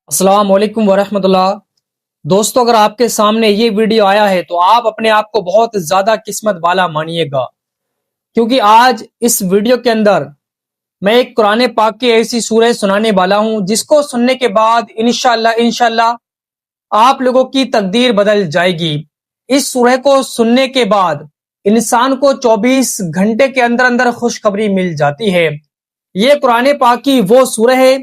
السلام علیکم ورحمۃ اللہ۔ دوستو، اگر آپ کے سامنے یہ ویڈیو آیا ہے تو آپ اپنے آپ کو بہت زیادہ قسمت والا مانیے گا، کیونکہ آج اس ویڈیو کے اندر میں ایک قرآن پاک کی ایسی سورہ سنانے والا ہوں جس کو سننے کے بعد انشاءاللہ آپ لوگوں کی تقدیر بدل جائے گی۔ اس سورہ کو سننے کے بعد انسان کو 24 گھنٹے کے اندر اندر خوشخبری مل جاتی ہے۔ یہ قرآن پاک کی وہ سورہ ہے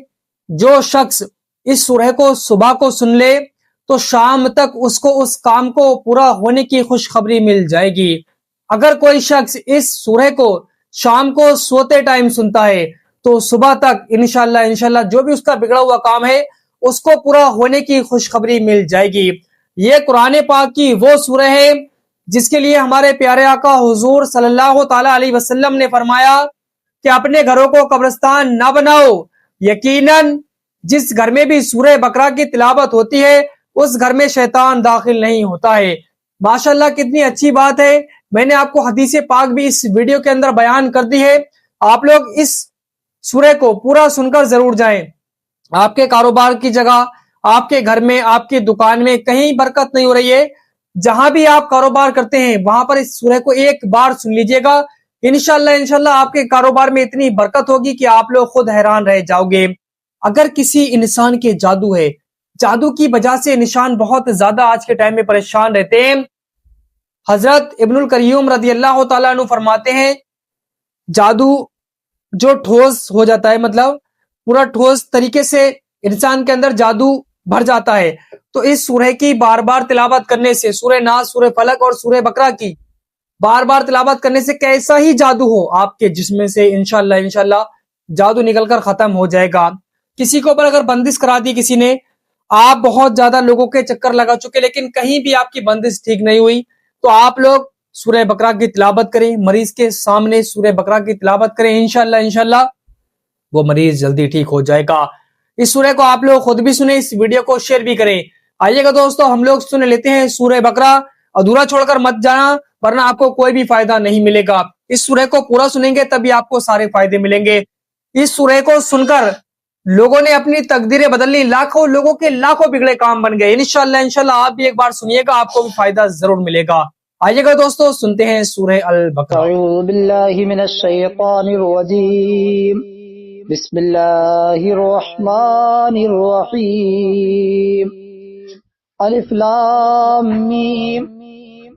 جو شخص اس سورہ کو صبح کو سن لے تو شام تک اس کو اس کام کو پورا ہونے کی خوشخبری مل جائے گی۔ اگر کوئی شخص اس سورہ کو شام کو سوتے ٹائم سنتا ہے تو صبح تک انشاءاللہ جو بھی اس کا بگڑا ہوا کام ہے اس کو پورا ہونے کی خوشخبری مل جائے گی۔ یہ قرآن پاک کی وہ سورہ ہے جس کے لیے ہمارے پیارے آقا حضور صلی اللہ تعالی علیہ وسلم نے فرمایا کہ اپنے گھروں کو قبرستان نہ بناؤ، یقیناً جس گھر میں بھی سورہ بقرہ کی تلاوت ہوتی ہے اس گھر میں شیطان داخل نہیں ہوتا ہے۔ ماشاءاللہ کتنی اچھی بات ہے، میں نے آپ کو حدیث پاک بھی اس ویڈیو کے اندر بیان کر دی ہے۔ آپ لوگ اس سورہ کو پورا سن کر ضرور جائیں۔ آپ کے کاروبار کی جگہ، آپ کے گھر میں، آپ کی دکان میں کہیں برکت نہیں ہو رہی ہے، جہاں بھی آپ کاروبار کرتے ہیں وہاں پر اس سورہ کو ایک بار سن لیجئے گا۔ انشاءاللہ آپ کے کاروبار میں اتنی برکت ہوگی کہ آپ لوگ خود حیران رہ جاؤ گے۔ اگر کسی انسان کے جادو ہے، جادو کی وجہ سے انسان بہت زیادہ آج کے ٹائم میں پریشان رہتے ہیں۔ حضرت ابن القیم رضی اللہ تعالیٰ عنہ فرماتے ہیں جادو جو ٹھوس ہو جاتا ہے، مطلب پورا ٹھوس طریقے سے انسان کے اندر جادو بھر جاتا ہے، تو اس سورہ کی بار بار تلاوت کرنے سے، سورہ ناس، سورہ فلق اور سورہ بقرہ کی بار بار تلاوت کرنے سے کیسا ہی جادو ہو آپ کے جسم میں سے انشاءاللہ جادو نکل کر ختم ہو جائے گا۔ کسی کو پر اگر بندش کرا دی کسی نے، آپ بہت زیادہ لوگوں کے چکر لگا چکے لیکن کہیں بھی آپ کی بندش ٹھیک نہیں ہوئی، تو آپ لوگ سورہ بقرہ کی تلاوت کریں، مریض کے سامنے سورہ بقرہ کی تلاوت کریں، انشاءاللہ وہ مریض جلدی ٹھیک ہو جائے گا۔ اس سورہ کو آپ لوگ خود بھی سنیں، اس ویڈیو کو شیئر بھی کریں۔ آئیے گا دوستو، ہم لوگ سن لیتے ہیں سورہ بقرہ۔ ادھورا چھوڑ کر مت جانا ورنہ آپ کو کوئی بھی فائدہ نہیں ملے گا۔ اس سورہ کو پورا سنیں گے تبھی آپ کو سارے فائدے ملیں گے۔ اس سورہ کو سن کر لوگوں نے اپنی تقدیریں بدل لی، لاکھوں لوگوں کے لاکھوں بگڑے کام بن گئے۔ انشاءاللہ آپ بھی ایک بار سنیے گا، آپ کو بھی فائدہ ضرور ملے گا۔ آئیے گا دوستو، سنتے ہیں سورہ البقرہ۔ اعوذ باللہ من الشیطان الرجیم، بسم اللہ الرحمن الرحیم، الف لام میم،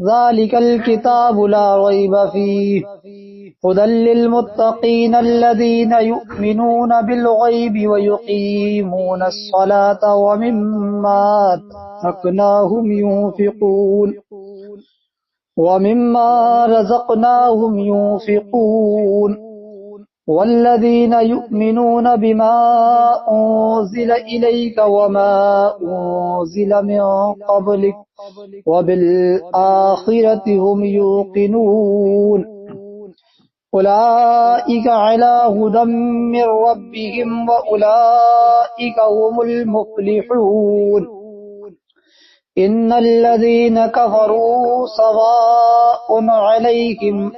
ذالک الکتاب لا ریب فیہ، هدى للمتقین الذین یؤمنون بالغیب ویقیمون الصلاة ومما رزقناہم ينفقون ومما رزقناهم ينفقون والذين يؤمنون بما أنزل إليك وما أنزل من قبلك وبالآخرة هم يوقنون أولئك على هدى من ربهم وأولئك هم المفلحون إن الذين كفروا سواء عليهم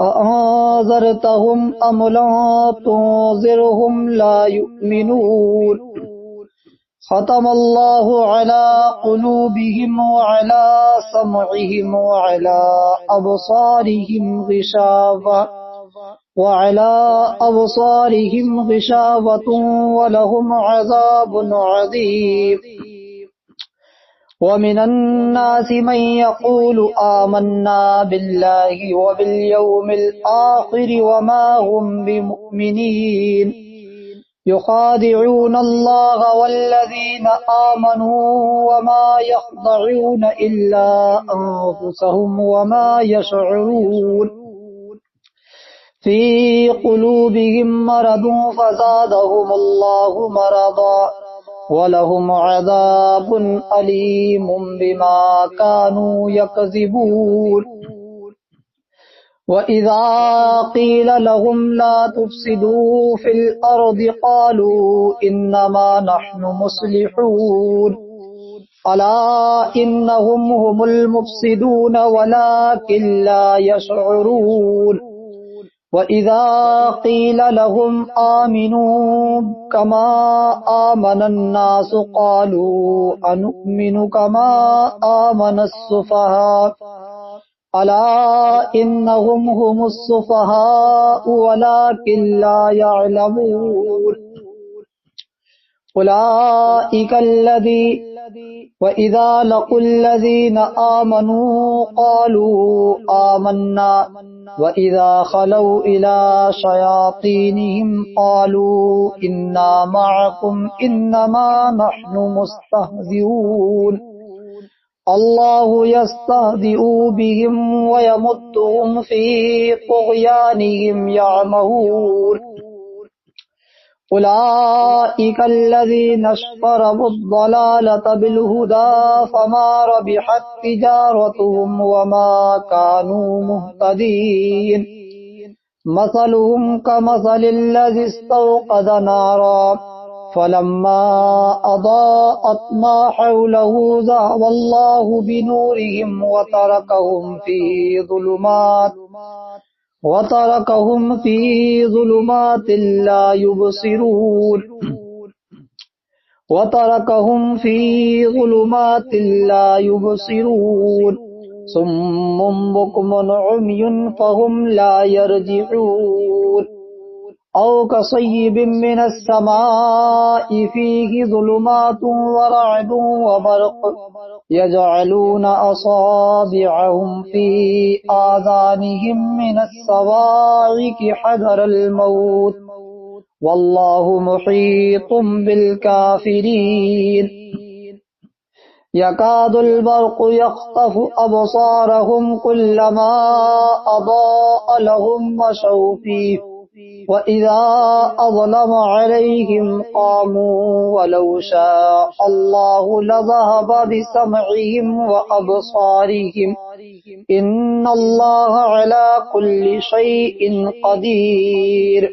أأنذرتهم أم لم تنذرهم لا يؤمنون ختم الله على قلوبهم وعلى سمعهم وعلى أبصارهم غشاوة ولهم عذاب عظيم ومن الناس من يقول آمنا بالله وباليوم الآخر وما هم بمؤمنين يخادعون الله والذين آمنوا وما يخدعون إلا أنفسهم وما يشعرون في قلوبهم مرض فزادهم الله مرضا ولهم عذاب أليم بما كانوا يكذبون وَإِذَا قِيلَ لَهُمْ لَا تُفْسِدُوا فِي الْأَرْضِ قَالُوا إِنَّمَا نَحْنُ مُصْلِحُونَ أَلَا إِنَّهُمْ هُمُ الْمُفْسِدُونَ وَلَكِنْ لَا يَشْعُرُونَ وَإِذَا قِيلَ لَهُمْ آمِنُوا كَمَا آمَنَ النَّاسُ قَالُوا أَنُؤْمِنُ كَمَا آمَنَ السُّفَهَاءُ أَلَا إِنَّهُمْ هُمُ السُّفَهَاءُ وَلَكِنْ لَا يَعْلَمُونَ أُولَئِكَ وَإِذَا لَقُوا الَّذِينَ آمَنُوا قَالُوا آمَنَّا وَإِذَا خَلَوْا إِلَى شَيَاطِينِهِمْ قَالُوا إِنَّا مَعَكُمْ إِنَّمَا نَحْنُ مُسْتَهْزِئُونَ اللَّهُ يَسْتَهْزِئُ بِهِمْ وَيَمُدُّهُمْ فِي طُغْيَانِهِمْ يَعْمَهُونَ أُولَئِكَ الَّذِينَ اشْتَرَوُا الضَّلَالَةَ بِالْهُدَىٰ فَمَا رَبِحَتْ تِجَارَتُهُمْ وَمَا كَانُوا مُهْتَدِينَ مَثَلُهُمْ كَمَثَلِ الَّذِي اسْتَوْقَدَ نَارًا فَلَمَّا أَضَاءَتْ مَا حَوْلَهُ ذَهَبَ اللَّهُ بِنُورِهِمْ وَتَرَكَهُمْ فِي ظُلُمَاتٍ لَّا يُبْصِرُونَ صُمٌّ بُكْمٌ عُمْيٌ فَهُمْ لَا يَرْجِعُونَ أَوْ كَصَيِّبٍ مِّنَ السَّمَاءِ فِيهِ ظُلُمَاتٌ وَرَعْدٌ وَبَرْقٌ يَجْعَلُونَ أَصَابِعَهُمْ فِي آذَانِهِم مِّنَ الصَّوَاعِقِ حَذَرَ الْمَوْتِ وَاللَّهُ مُحِيطٌ بِالْكَافِرِينَ يَكَادُ الْبَرْقُ يَخْطَفُ أَبْصَارَهُمْ كُلَّمَا أَضَاءَ لَهُم مَّشَوْا فِيهِ وَإِذَا أَظْلَمَ عَلَيْهِمْ قَامُوا وَلَوْ شَاءَ اللَّهُ لَذَهَبَ بِسَمْعِهِمْ وَأَبْصَارِهِمْ إِنَّ اللَّهَ عَلَى كُلِّ شَيْءٍ قَدِيرٌ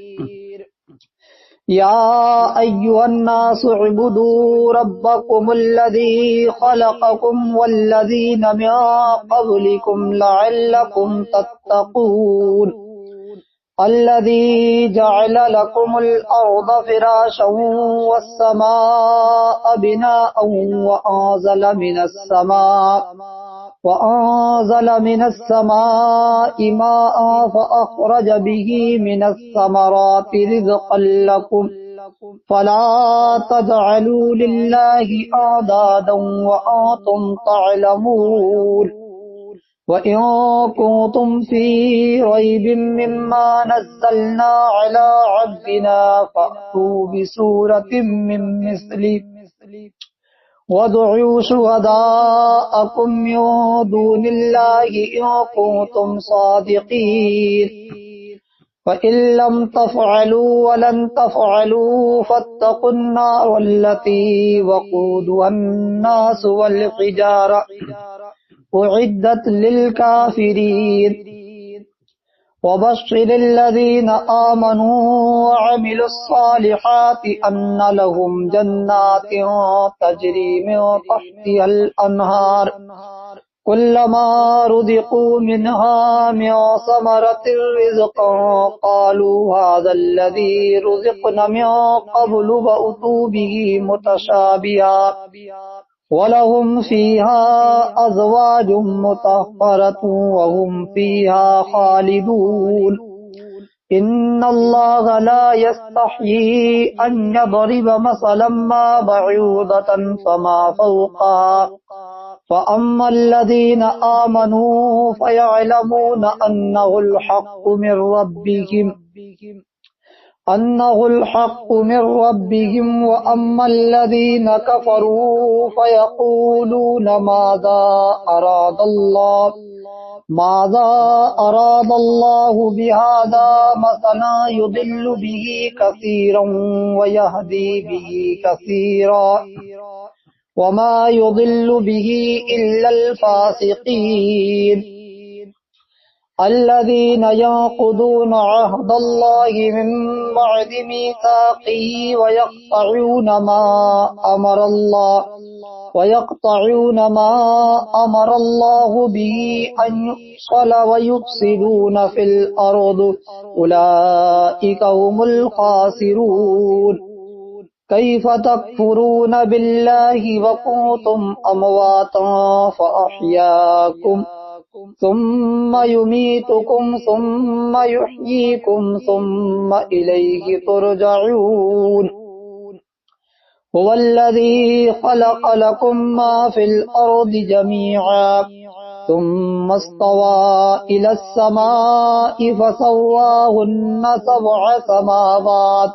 يَا أَيُّهَا النَّاسُ اعْبُدُوا رَبَّكُمُ الَّذِي خَلَقَكُمْ وَالَّذِينَ مِن قَبْلِكُمْ لَعَلَّكُمْ تَتَّقُونَ الَّذِي جَعَلَ لَكُمُ الْأَرْضَ فِرَاشًا وَالسَّمَاءَ بِنَاءً وَأَنزَلَ مِنَ السَّمَاءِ مَاءً فَأَخْرَجَ بِهِ مِنَ الثَّمَرَاتِ رِزْقًا لَّكُمْ فَلَا تَجْعَلُوا لِلَّهِ أَندَادًا وَأَنتُمْ تعلمون وَإِن كُنتُمْ فِي رَيْبٍ مِّمَّا نَزَّلْنَا عَلَىٰ عَبْدِنَا فَأْتُوا بِسُورَةٍ مِّن مِّثْلِهِ وَادْعُوا شُهَدَاءَكُم مِّن دُونِ اللَّهِ إِن كُنتُمْ صَادِقِينَ فَإِن لَّمْ تَفْعَلُوا وَلَن تَفْعَلُوا فَاتَّقُوا النَّارَ الَّتِي وَقُودُهَا النَّاسُ وَالْحِجَارَةُ أُعِدَّتْ لِلْكَافِرِينَ وَبَشِّرِ الَّذِينَ آمَنُوا وَعَمِلُوا الصَّالِحَاتِ أَنَّ لَهُمْ جَنَّاتٍ تَجْرِي مِن تَحْتِهَا الْأَنْهَارُ كُلَّمَا رُزِقُوا مِنْهَا مِن ثَمَرَةٍ رِّزْقًا قَالُوا هَٰذَا الَّذِي رُزِقْنَا مِن قَبْلُ وَأُتُوا بِهِ مُتَشَابِهًا وَلَهُمْ فِيهَا أَزْوَاجٌ مُّطَهَّرَةٌ وَهُمْ فِيهَا خَالِدُونَ إِنَّ اللَّهَ لَا يَسْتَحْيِي أَن يَضْرِبَ مَثَلًا مَّا بَعُوضَةً فَمَا فَوْقَهَا فَأَمَّا الَّذِينَ آمَنُوا فَيَعْلَمُونَ أَنَّهُ الْحَقُّ مِن رَّبِّهِمْ وَأَمَّا الَّذِينَ كَفَرُوا فَيَقُولُونَ ماذا أراد الله بهذا مثلا يضل به كثيرا ويهدي به كثيرا وما يضل به إلا الفاسقين الذين ينقضون عهد الله من بعد ميثاقه ويقطعون ما أمر الله به أن يوصل ويفسدون في الأرض أولئك هم الخاسرون كيف تكفرون بالله وكنتم أمواتا فأحياكم ثم يميتكم ثم يحييكم ثم إليه ترجعون هو الذي خلق لكم ما في الأرض جميعا ثم استوى إلى السماء فسواهن 7 سماوات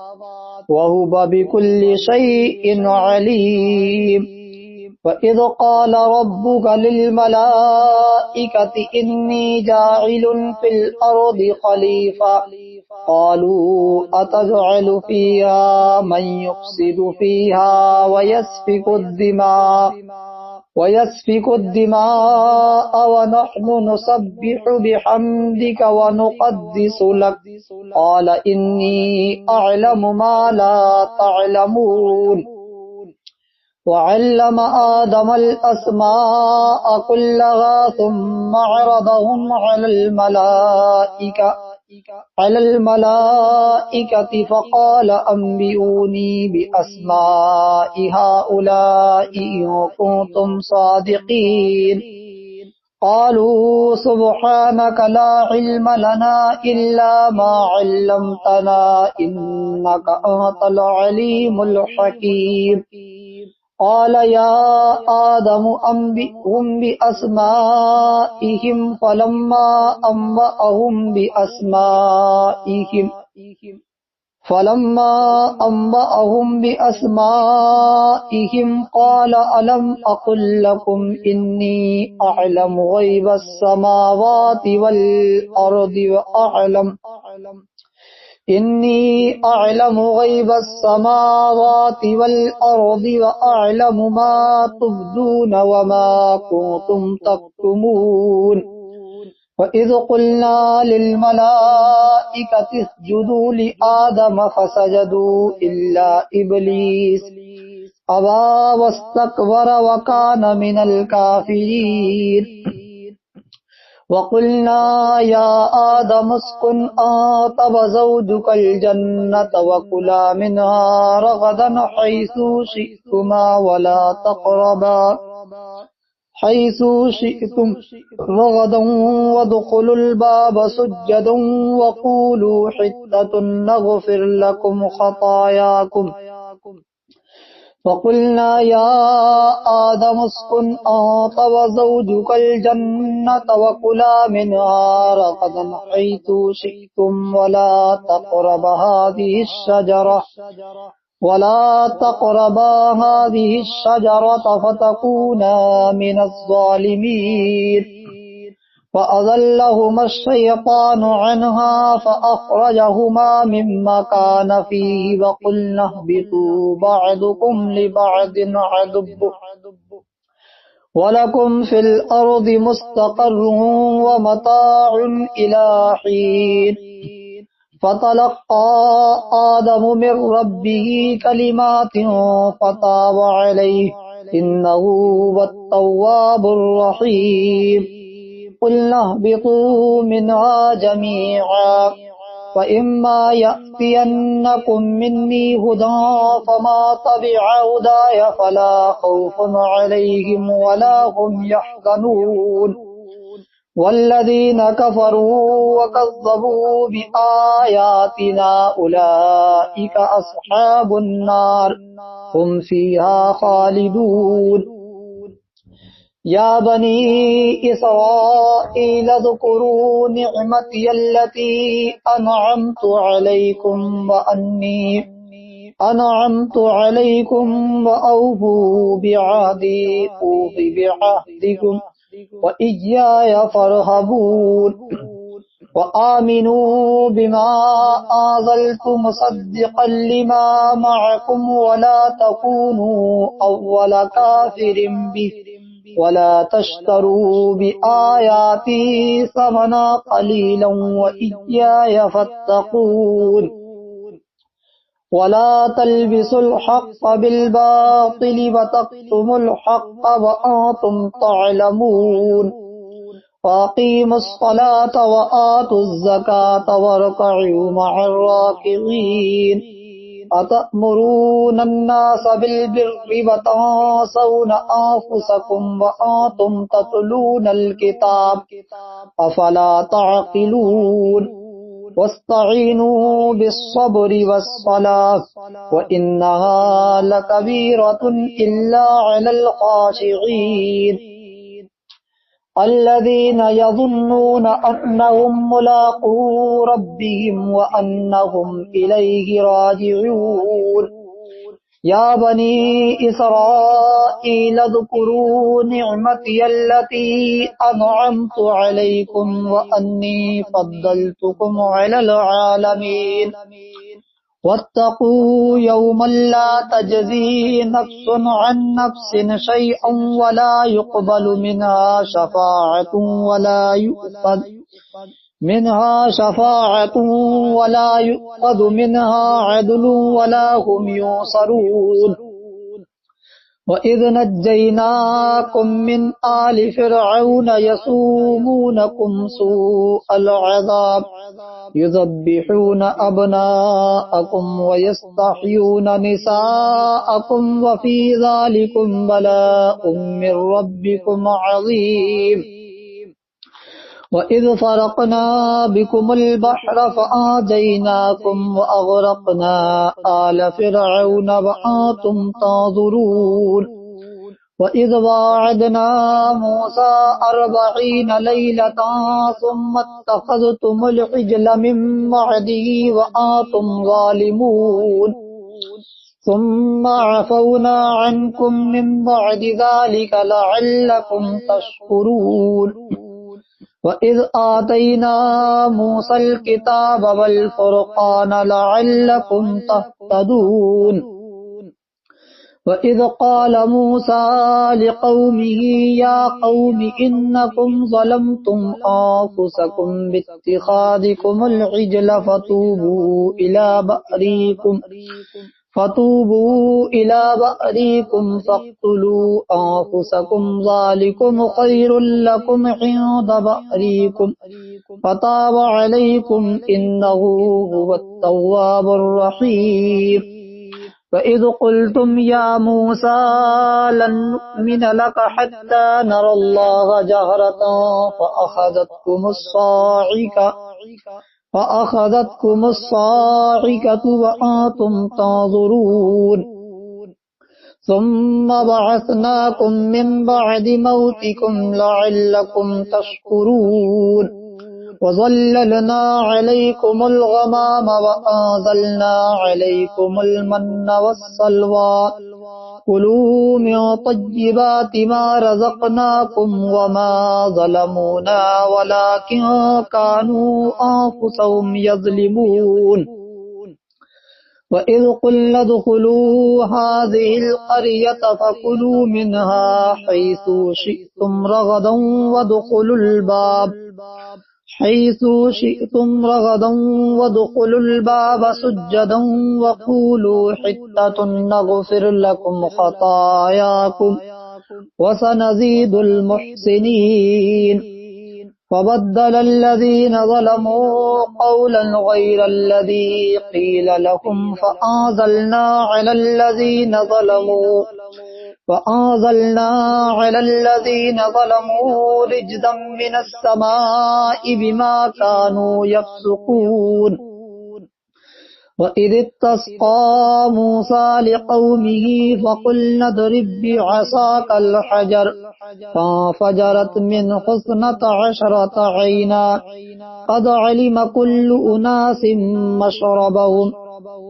وهو بكل شيء عليم وَإِذْ قَالَ رَبُّكَ لِلْمَلَائِكَةِ إِنِّي جَاعِلٌ فِي الْأَرْضِ خَلِيفَةً قَالُوا أَتَجْعَلُ فِيهَا مَن يُفْسِدُ فِيهَا وَيَسْفِكُ الدِّمَاءَ وَنَحْنُ نُسَبِّحُ بِحَمْدِكَ وَنُقَدِّسُ لَكَ قَالَ إِنِّي أَعْلَمُ مَا لَا تَعْلَمُونَ وَعَلَّمَ آدَمَ الْأَسْمَاءَ كُلَّهَا ثُمَّ عَرَضَهُمْ عَلَى الْمَلَائِكَةِ فَقَالَ أَنبِئُونِي بِأَسْمَاءِ هَؤُلَاءِ إِن كُنتُمْ صَادِقِينَ قَالُوا سُبْحَانَكَ لَا عِلْمَ لَنَا إِلَّا مَا عَلَّمْتَنَا إِنَّكَ أَنْتَ الْعَلِيمُ الْحَكِيمُ قال يا آدم أنبئهم بأسمائهم فلما أنبأهم بأسمائهم قال ألم أقل لكم إني أعلم غيب السماوات والأرض وأعلم ما تبدون وما كنتم تكتمون وَإِذْ قُلْنَا لِلْمَلَائِكَةِ اسْجُدُوا لِآدَمَ فَسَجَدُوا إِلَّا إِبْلِيسَ أَبَى وَاسْتَكْبَرَ وَكَانَ مِنَ الْكَافِرِينَ وَقُلْنَا يَا آدَمُ اسْكُنْ أَنْتَ وَزَوْجُكَ الْجَنَّةَ وَكُلَا مِنْهَا رَغَدًا حَيْثُ شِئْتُمَا وَلَا تَقْرَبَا وَادْخُلُوا الْبَابَ سُجَّدًا وَقُولُوا حِطَّةٌ نَغْفِرْ لَكُمْ خَطَايَاكُمْ وَقُلْنَا يَا آدَمُ اسْكُنْ أَنْتَ وَزَوْجُكَ الْجَنَّةَ وَكُلَا مِنْهَا رَغَدًا حَيْثُ شِئْتُمْ وَلَا تقربا هذه الشجرة فتكونا من الظالمين فأضلهما الشيطان عنها فأخرجهما مما كان فيه وقلنا اهبطوا بعضكم لبعض عدو وَلَكُمْ فِي الْأَرْضِ مُسْتَقَرٌّ وَمَتَاعٌ إِلَى حِينٍ فَتَلَقَّى آدَمُ مِنْ رَبِّهِ كَلِمَاتٍ فَتَابَ عَلَيْهِ إِنَّهُ هُوَ التَّوَّابُ الرَّحِيمُ قُلْنَا اهْبِطُوا مِنْهَا جَمِيعًا فَإِمَّا يَأْتِيَنَّكُمْ مِنِّي هُدًى فَمَن تَبِعَ هُدَايَ فَلَا خَوْفٌ عَلَيْهِمْ وَلَا هُمْ يَحْزَنُونَ وَالَّذِينَ كَفَرُوا وَكَذَّبُوا بِآيَاتِنَا أُولَئِكَ أَصْحَابُ النَّارِ هُمْ فِيهَا خَالِدُونَ يَا بَنِي إِسْرَائِيلَ اذْكُرُوا نِعْمَتِيَ الَّتِي أَنْعَمْتُ عَلَيْكُمْ وَأَوْفُوا بِعَهْدِي أُوفِ بِعَهْدِكُمْ وَإِيَّايَ فَارْهَبُونِ وَآمِنُوا بِمَا أَنزَلْتُ مُصَدِّقًا لِمَا مَعَكُمْ وَلَا تَكُونُوا أَوَّلَ كَافِرٍ بِهِ ولا تشتروا بآياتي ثمنا قليلا وإياي فاتقون ولا تلبسوا الحق بالباطل وتكتموا الحق وأنتم تعلمون وأقيموا الصلاة وآتوا الزكاة واركعوا مع الراكعين أتأمرون الناس بالبر وتنسون أنفسكم وأنتم تتلون الكتاب أفلا تعقلون واستعينوا بالصبر والصلاة وإنها لكبيرة إلا على الخاشعين الذين يظنون أنهم ملاقو ربهم وأنهم إليه راجعون يا بني إسرائيل اذكروا نعمتي التي أنعمت عليكم وأني فضلتكم على العالمين واتقوا يوما لا تجزي نفس عن نفس شيئا ولا يقبل منها شفاعة ولا يؤخذ منها عدل ولا هم ينصرون وإذ نجيناكم من آل فرعون يسومونكم سوء العذاب يذبحون أبناءكم ويستحيون نساءكم وفي ذلكم بلاء من ربكم عظيم وإذ فرقنا بكم البحر فآجيناكم وأغرقنا آل فرعون وأنتم تنظرون وإذ واعدنا موسى 40 ليلة ثم اتخذتم العجل من بعده وأنتم ظالمون ثم عفونا عنكم من بعد ذلك لعلكم تشكرون وَإِذْ آتَيْنَا مُوسَى الْكِتَابَ وَالْفُرْقَانَ لَعَلَّكُمْ تَهْتَدُونَ وَإِذْ قَالَ مُوسَى لِقَوْمِهِ يَا قَوْمِ إِنَّكُمْ ظَلَمْتُمْ أَنفُسَكُمْ بِاتِّخَاذِكُمُ الْعِجْلَ فتوبوا إلى بأريكم فاقتلوا أنفسكم ذلكم خير لكم عند بأريكم فتاب عليكم إنه هو التواب الرحيم وإذ قلتم يا موسى لن نؤمن لك حتى نرى الله جهرة فأخذتكم الصاعقة وأنتم تنظرون ثم بعثناكم من بعد موتكم لعلكم تشكرون وظللنا عليكم الغمام وأنزلنا عليكم المن والسلوى كلوا من طيبات ما رزقناكم وما ظلمونا ولكن كانوا أنفسهم يظلمون وإذ قلنا ادخلوا هذه القرية فكلوا منها حيث شئتم رغدا وادخلوا الباب سجدا وقولوا حتة نغفر لكم خطاياكم وسنزيد المحسنين فبدل الذين ظلموا قولا غير الذي قيل لهم فأنزلنا على الذين ظلموا رجزا من السماء بما كانوا يفسقون وإذ استسقى موسى لقومه فقلنا اضرب بعصاك الحجر فانفجرت منه 12 عينا قد علم كل أناس مشربهم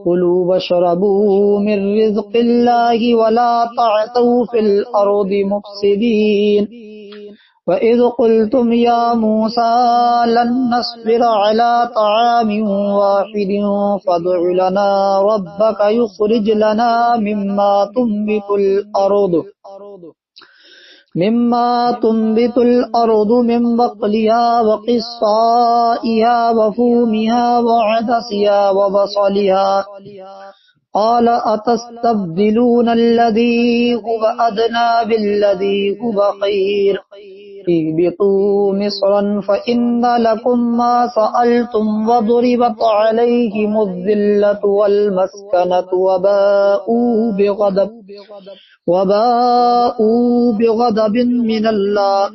كلوا واشربوا من رزق الله ولا تعثوا في الأرض مفسدين وإذ قلتم يا موسى لن نصبر على طعام واحد فادع لنا ربك يخرج لنا مما تنبت الأرض مما تنبت الأرض من بقلها وقصائها وفومها وعدسها وبصلها قال أتستبدلون الذي هو أدنى بالذي هو خير اهبطوا مصرا فإن لكم ما سألتم وضربت عليهم الذلة والمسكنة وباءوا بغضب من الله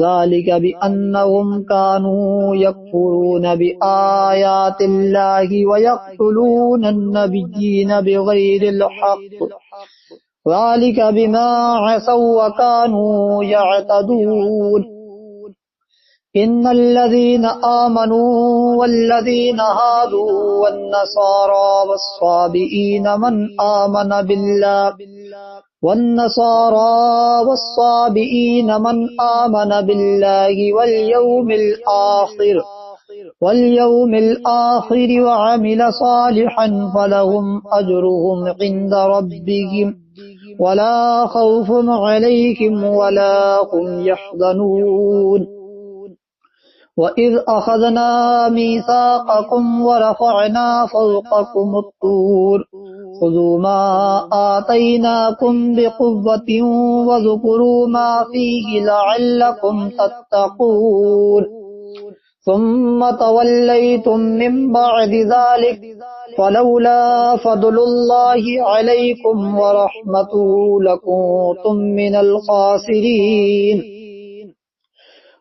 ذلك بأنهم كانوا يكفرون بآيات الله ويقتلون النبيين بغير الحق ذلك بما عصوا وكانوا يعتدون إن الذين آمنوا والذين هادوا والنصارى والصابئين من آمن بالله واليوم الآخر وعمل صالحا فلهم أجرهم عند ربهم ولا خوف عليهم ولا هم يحزنون وَإِذْ أَخَذْنَا مِيثَاقَكُمْ وَرَفَعْنَا فَوْقَكُمُ الطُّورَ خُذُوا مَا آتَيْنَاكُمْ بِقُوَّةٍ وَاذْكُرُوا مَا فِيهِ لَعَلَّكُمْ تَتَّقُونَ ثُمَّ تَوَلَّيْتُمْ مِنْ بَعْدِ ذَلِكَ فَلَوْلَا فَضْلُ اللَّهِ عَلَيْكُمْ وَرَحْمَتُهُ لَكُنْتُمْ مِنَ الْخَاسِرِينَ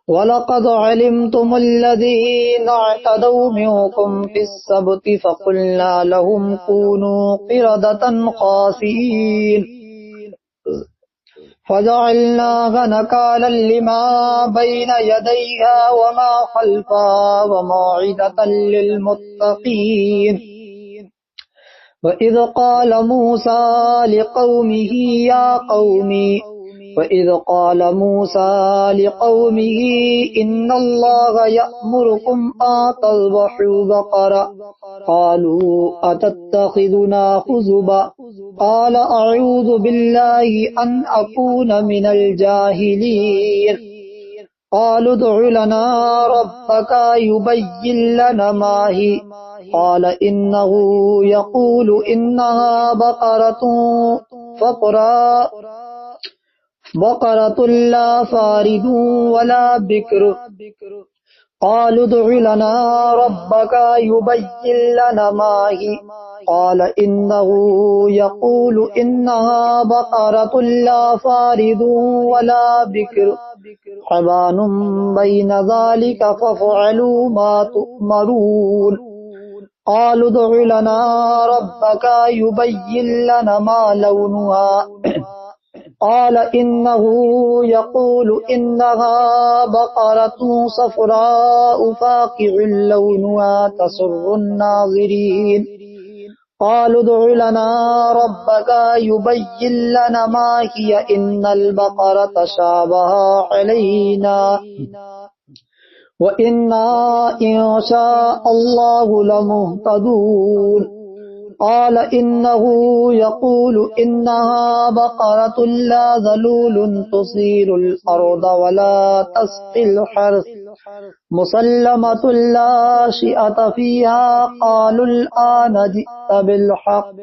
وَلَقَدْ عَلِمْتُمُ الَّذِينَ اعْتَدَوْا مِنْكُمْ فِي السَّبْتِ فَقُلْنَا لَهُمْ كُونُوا قِرَدَةً خَاسِئِينَ فَجَعَلْنَاهَا نَكَالًا لِمَا بَيْنَ يَدَيْهَا وَمَا خَلْفَهَا وَمَوْعِظَةً لِلْمُتَّقِينَ وَإِذْ قَالَ مُوسَى لقومه إن الله يأمركم أن تذبحوا بقرة قالوا أتتخذنا هزوا قال أعوذ بالله أن أكون من الجاهلين قالوا ادع لنا ربك يبين لنا ما هي قال إنه يقول إنها بقرة لا فارض ولا بكر قالوا ادع لنا ربك يبين لنا ما هي قال إنه يقول إنها بقرة لا فارض ولا بكر عوان بين ذلك فافعلوا ما تؤمرون قالوا ادع لنا ربك يبين لنا ما لونها قال إنه يقول إنها بقرة صفراء فاقع لونها تسر الناظرين قالوا ادع لنا ربك يبين لنا ما هي إن البقرة شابه علينا وإنا إن شاء الله لمهتدون قال إنه يقول إنها بقرة لا ذلول تصير الأرض ولا تسقي الحرث مسلمة لا شيئة فيها قالوا الآن جئت بالحق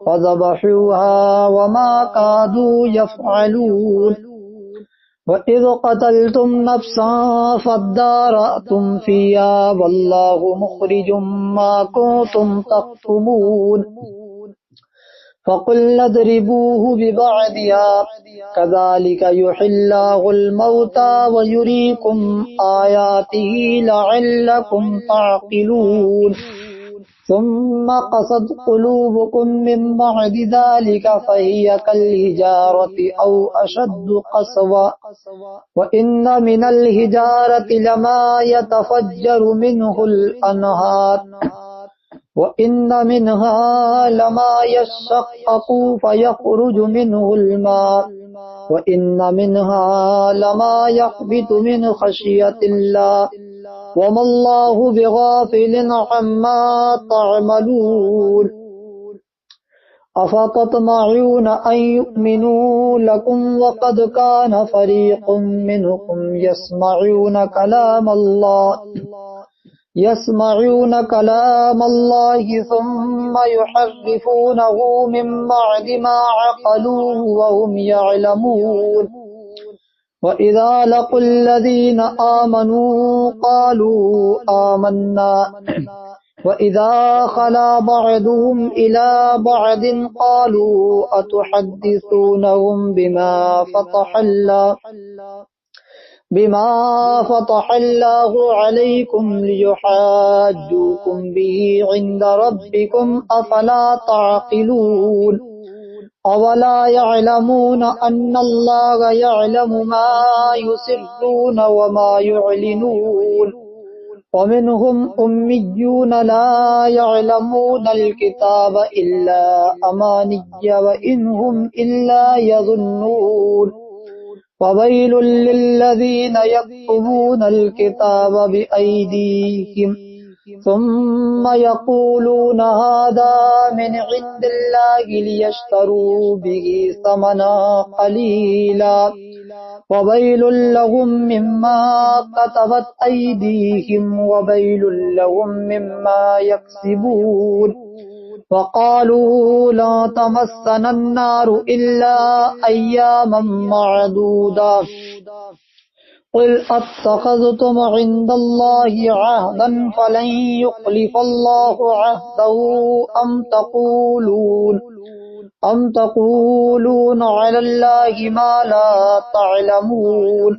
فذبحوها وما كادوا يفعلون وَإِذْ قَتَلْتُمْ نَفْسًا فَادَّارَأْتُمْ فِيهَا وَاللَّهُ مُخْرِجٌ مَا كُنْتُمْ تَكْتُمُونَ فَقُلْنَا اضْرِبُوهُ بِبَعْضِهَا كَذَلِكَ يُحْيِي اللَّهُ الْمَوْتَى وَيُرِيكُمْ آيَاتِهِ لَعَلَّكُمْ تَعْقِلُونَ ثم قست قلوبكم من بعد ذلك فهي كالحجارة أو أشد قسوة وإن من الحجارة لما يتفجر منه الأنهار وإن منها لما يشقق فيخرج منه الماء وإن منها لما يهبط من خشية الله وما الله بغافل عما تعملون أفتطمعون أن يؤمنوا لكم وقد كان فريق منهم يسمعون كلام الله ثم يحرفونه من بعد ما عقلوه وهم يعلمون وإذا لقوا الذين آمنوا قالوا آمنا وإذا خلا بعضهم إلى بعض قالوا أتحدثونهم بما فتح الله عليكم ليحاجوكم به عند ربكم أفلا تعقلون أولا يعلمون أن الله يعلم ما يسرون وما يعلنون ومنهم أميون لا يعلمون الكتاب إلا أماني وإن هم إلا يظنون وويل للذين يكتبون الكتاب بأيديهم ثم يقولون هذا من عند الله ليشتروا به ثمنا قليلا وويل لهم مما كتبت أيديهم وويل لهم مما يكسبون وقالوا لا تمسنا النار إلا أياما معدودة قل أتخذتم عند الله عهدا فلن يخلف الله عهده أم تقولون على الله ما لا تعلمون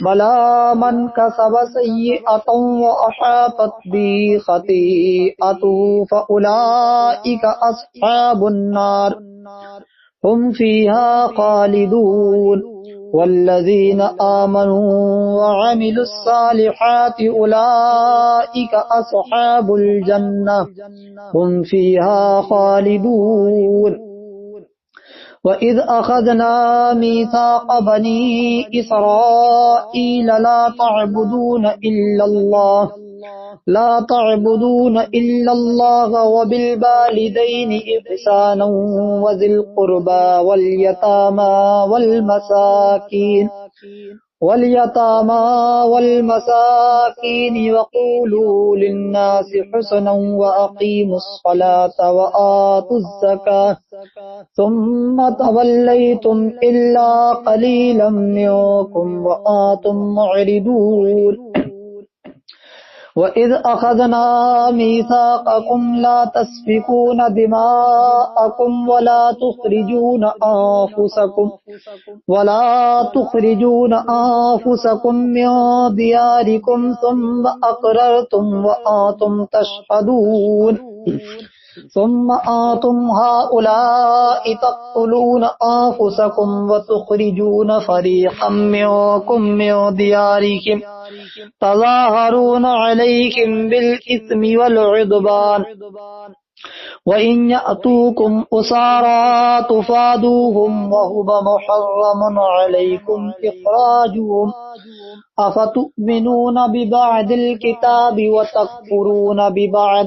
بلى من كسب سيئة وأحاطت به خطيئته فأولئك أصحاب النار هم فيها خالدون والذين آمنوا وعملوا الصالحات أولئك أصحاب الجنة هم فيها خالدون وإذ أخذنا ميثاق بني إسرائيل لا تعبدون إلا الله وبالوالدين إحسانا وذي القربى واليتامى وقولوا للناس حسنا وأقيموا الصلاة وآتوا الزكاة ثم توليتم إلا قليلا منكم وأنتم معرضون وإذ أخذنا ميثاقكم لا تسفكون دماءكم ولا تخرجون أنفسكم من دياركم ثم أقررتم وأنتم تشهدون ثم أنتم هؤلاء تقتلون أنفسكم وتخرجون فريقا منكم من ديارهم تظاهرون عليهم بالإثم والعدوان وإن يأتوكم أسارى تفادوهم وهو محرم عليكم إخراجهم أفتؤمنون ببعض الكتاب وتكفرون ببعض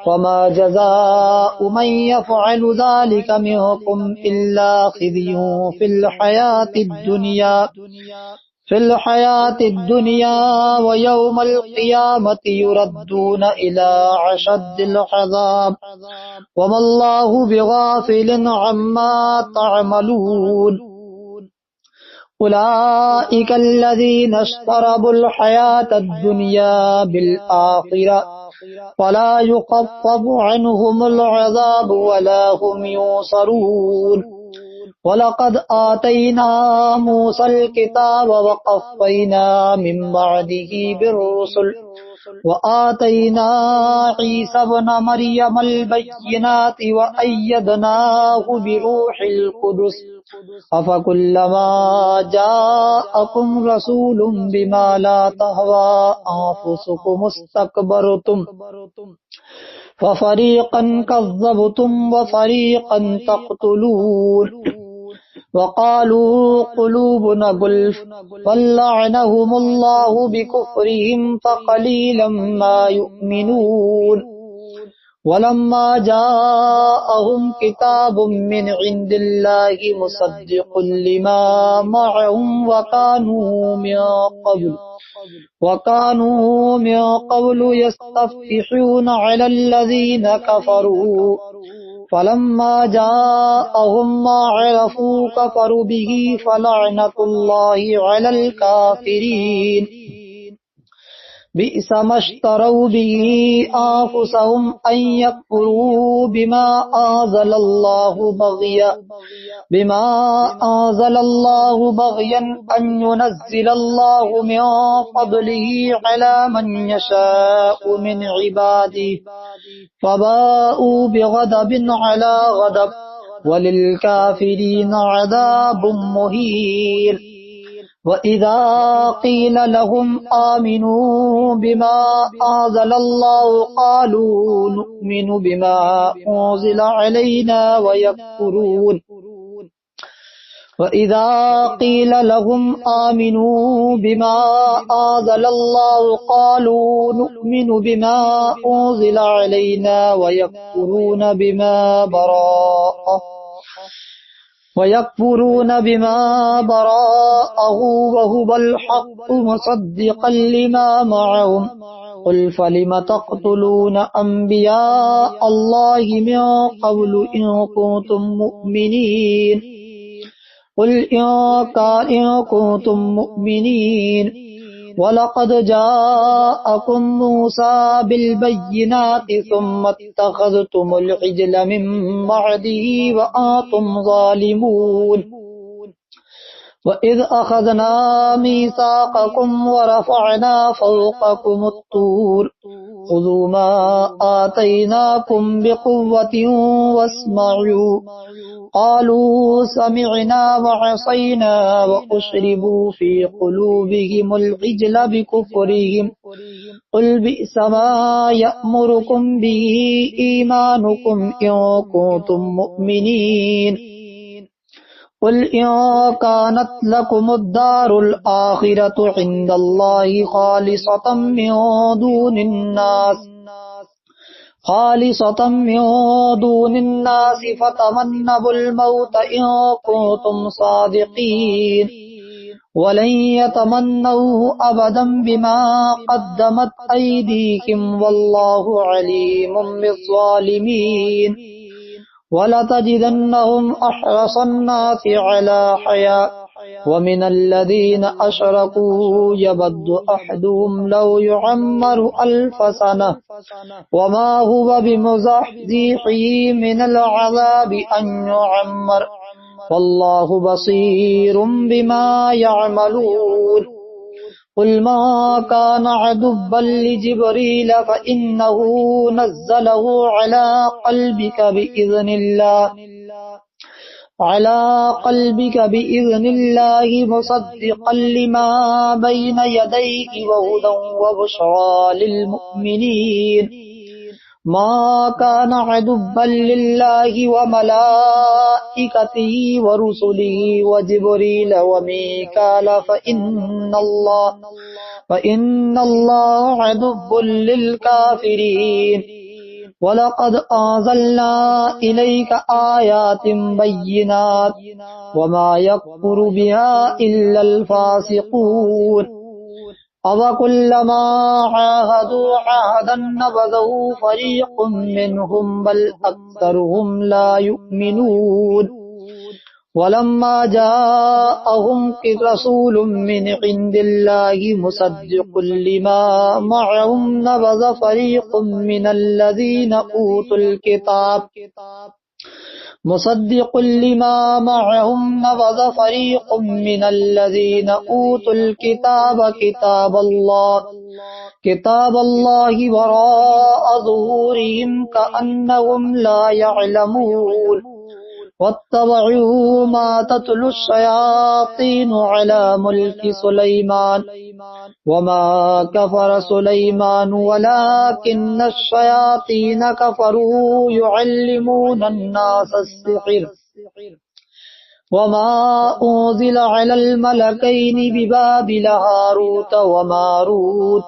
وما جزاء من يفعل ذلك منكم إلا خزي في الحياة الدنيا ويوم القيامة يردون إلى أشد العذاب وما الله بغافل عما تعملون أولئك الذين اشتروا الحياة الدنيا بالآخرة ولا يخفف عنهم العذاب ولا هم ينصرون وَلَقَدْ آتَيْنَا مُوسَى الْكِتَابَ وَقَفَّيْنَا مِنْ بَعْدِهِ بِالرُّسُلِ وَآتَيْنَا عِيسَى ابْنَ مَرْيَمَ الْبَيِّنَاتِ وَأَيَّدْنَاهُ بِرُوحِ الْقُدُسِ أَفَكُلَّمَا جَاءَكُمْ رَسُولٌ بِمَا لَا تَهْوَى أَنفُسُكُمُ اسْتَكْبَرْتُمْ فَفَرِيقًا كَذَّبْتُمْ وَفَرِيقًا تَقْتُلُونَ وَقَالُوا قُلُوبُنَا غُلْفٌ وَلَّعَنَهُمُ اللَّهُ بِكُفْرِهِمْ فَقَلِيلًا مَا يُؤْمِنُونَ ولما جاءهم كتاب من عند الله مصدق لما معهم وكانوا من قبل يستفتحون على الذين كفروا فلما جاءهم ما عرفوا كفروا به فلعنة الله على الكافرين بئس ما اشتروا به أنفسهم أن يكفروا بما أنزل الله بغيا أن ينزل الله من فضله على من يشاء من عباده فباءوا بغضب على غضب وللكافرين عذاب مهين وَإِذَا قِيلَ لَهُمْ آمِنُوا بِمَا أَنزَلَ اللَّهُ قَالُوا نُؤْمِنُ بِمَا أُنزِلَ عَلَيْنَا وَإِذَا قِيلَ لَهُمْ آمِنُوا بِمَا أَنزَلَ اللَّهُ قَالُوا نُؤْمِنُ بِمَا أُنزِلَ عَلَيْنَا وَيَكْفُرُونَ بما براءه وهو الحق مصدقا لما معهم قل فلم تقتلون أنبياء الله من قبل إن كنتم مؤمنين قل إن كنتم مؤمنين وَلَقَدْ جَاءَكُمْ مُوسَى بِالْبَيِّنَاتِ ثُمَّ اتَّخَذْتُمُ الْعِجْلَ مِنْ بَعْدِهِ وَأَنْتُمْ ظَالِمُونَ وَإِذْ أَخَذْنَا مِيثَاقَكُمْ وَرَفَعْنَا فَوْقَكُمُ الطُّورَ خُذُوا مَا آتَيْنَاكُمْ بِقُوَّةٍ وَاسْمَعُوا قالوا سمعنا وعصينا وأشربوا في قلوبهم العجل بكفرهم قل بئس ما يأمركم به إيمانكم إن كنتم مؤمنين قل إن كانت لكم الدار الآخرة عند الله خالصة من دون الناس فتمنوا الموت إن كنتم صادقين ولن يتمنوه أبدا بما قدمت أيديهم والله عليم بالظالمين وَلَتَجِدَنَّهُمْ أَحْرَصَ النَّاسِ عَلَى حَيَاةٍ وَمِنَ الَّذِينَ أَشْرَكُوا يَوَدُّ أَحَدُهُمْ لَوْ يُعَمَّرُ 1000 سَنَةٍ وَمَا هُوَ بِمُزَحْزِحِهِ مِنَ الْعَذَابِ أَن يُعَمَّرَ وَاللَّهُ بَصِيرٌ بِمَا يَعْمَلُونَ قُلْ مَا كَانَ عَدُوًّا لِجِبْرِيلَ فَإِنَّهُ نَزَّلَهُ عَلَى قلبك بإذن الله مصدقا لما بين يديه وهدى وبشرى للمؤمنين ما كان عدوا لله وملائكته ورسله وجبريل وميكال فإن الله عدو للكافرين وَلَقَدْ أَنزَلْنَا إِلَيْكَ آيَاتٍ بَيِّنَاتٍ وَمَا يَكْفُرُ بِهَا إِلَّا الْفَاسِقُونَ أَوَكُلَّمَا عَاهَدُوا عَهْدًا نَبَذَهُ فَرِيقٌ مِّنْهُمْ بَلْ أَكْثَرُهُمْ لَا يُؤْمِنُونَ وَلَمَّا جَاءَهُمْ رَسُولٌ مِّنْ عِندِ اللَّهِ مُصَدِّقٌ لِمَا مَعَهُمْ نَبَذَ فَرِيقٌ مِّنَ الَّذِينَ أُوتُوا الْكِتَابَ كِتَابَ اللَّهِ وَرَاءَ ظُهُورِهِمْ كَأَنَّهُمْ لَا يَعْلَمُونَ وَاتَّبَعُوا مَا تَتْلُو الشَّيَاطِينُ عَلَى مُلْكِ سُلَيْمَانَ وَمَا كَفَرَ سُلَيْمَانُ وَلَكِنَّ الشَّيَاطِينَ كَفَرُوا يُعَلِّمُونَ النَّاسَ السِّحْرَ وَمَا أُنزِلَ عَلَى الْمَلَكَيْنِ بِبَابِلَ هَارُوتَ وَمَارُوتَ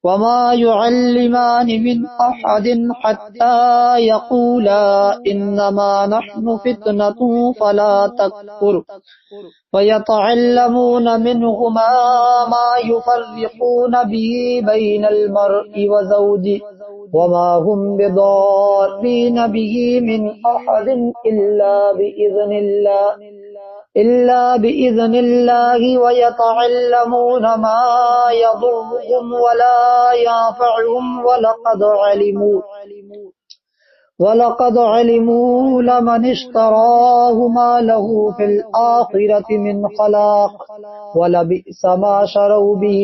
وما يعلمان من أحد حتى يقولا إنما نحن فتنة فلا تكفر فيتعلمون منهما ما يفرقون به بين المرء وزوجه وما هم بضارين به من أحد إلا بإذن الله ويتعلمون ما يضرهم ولا ينفعهم ولقد علموا لمن اشتراه ما له في الآخرة من خلاق ولبئس ما شروا به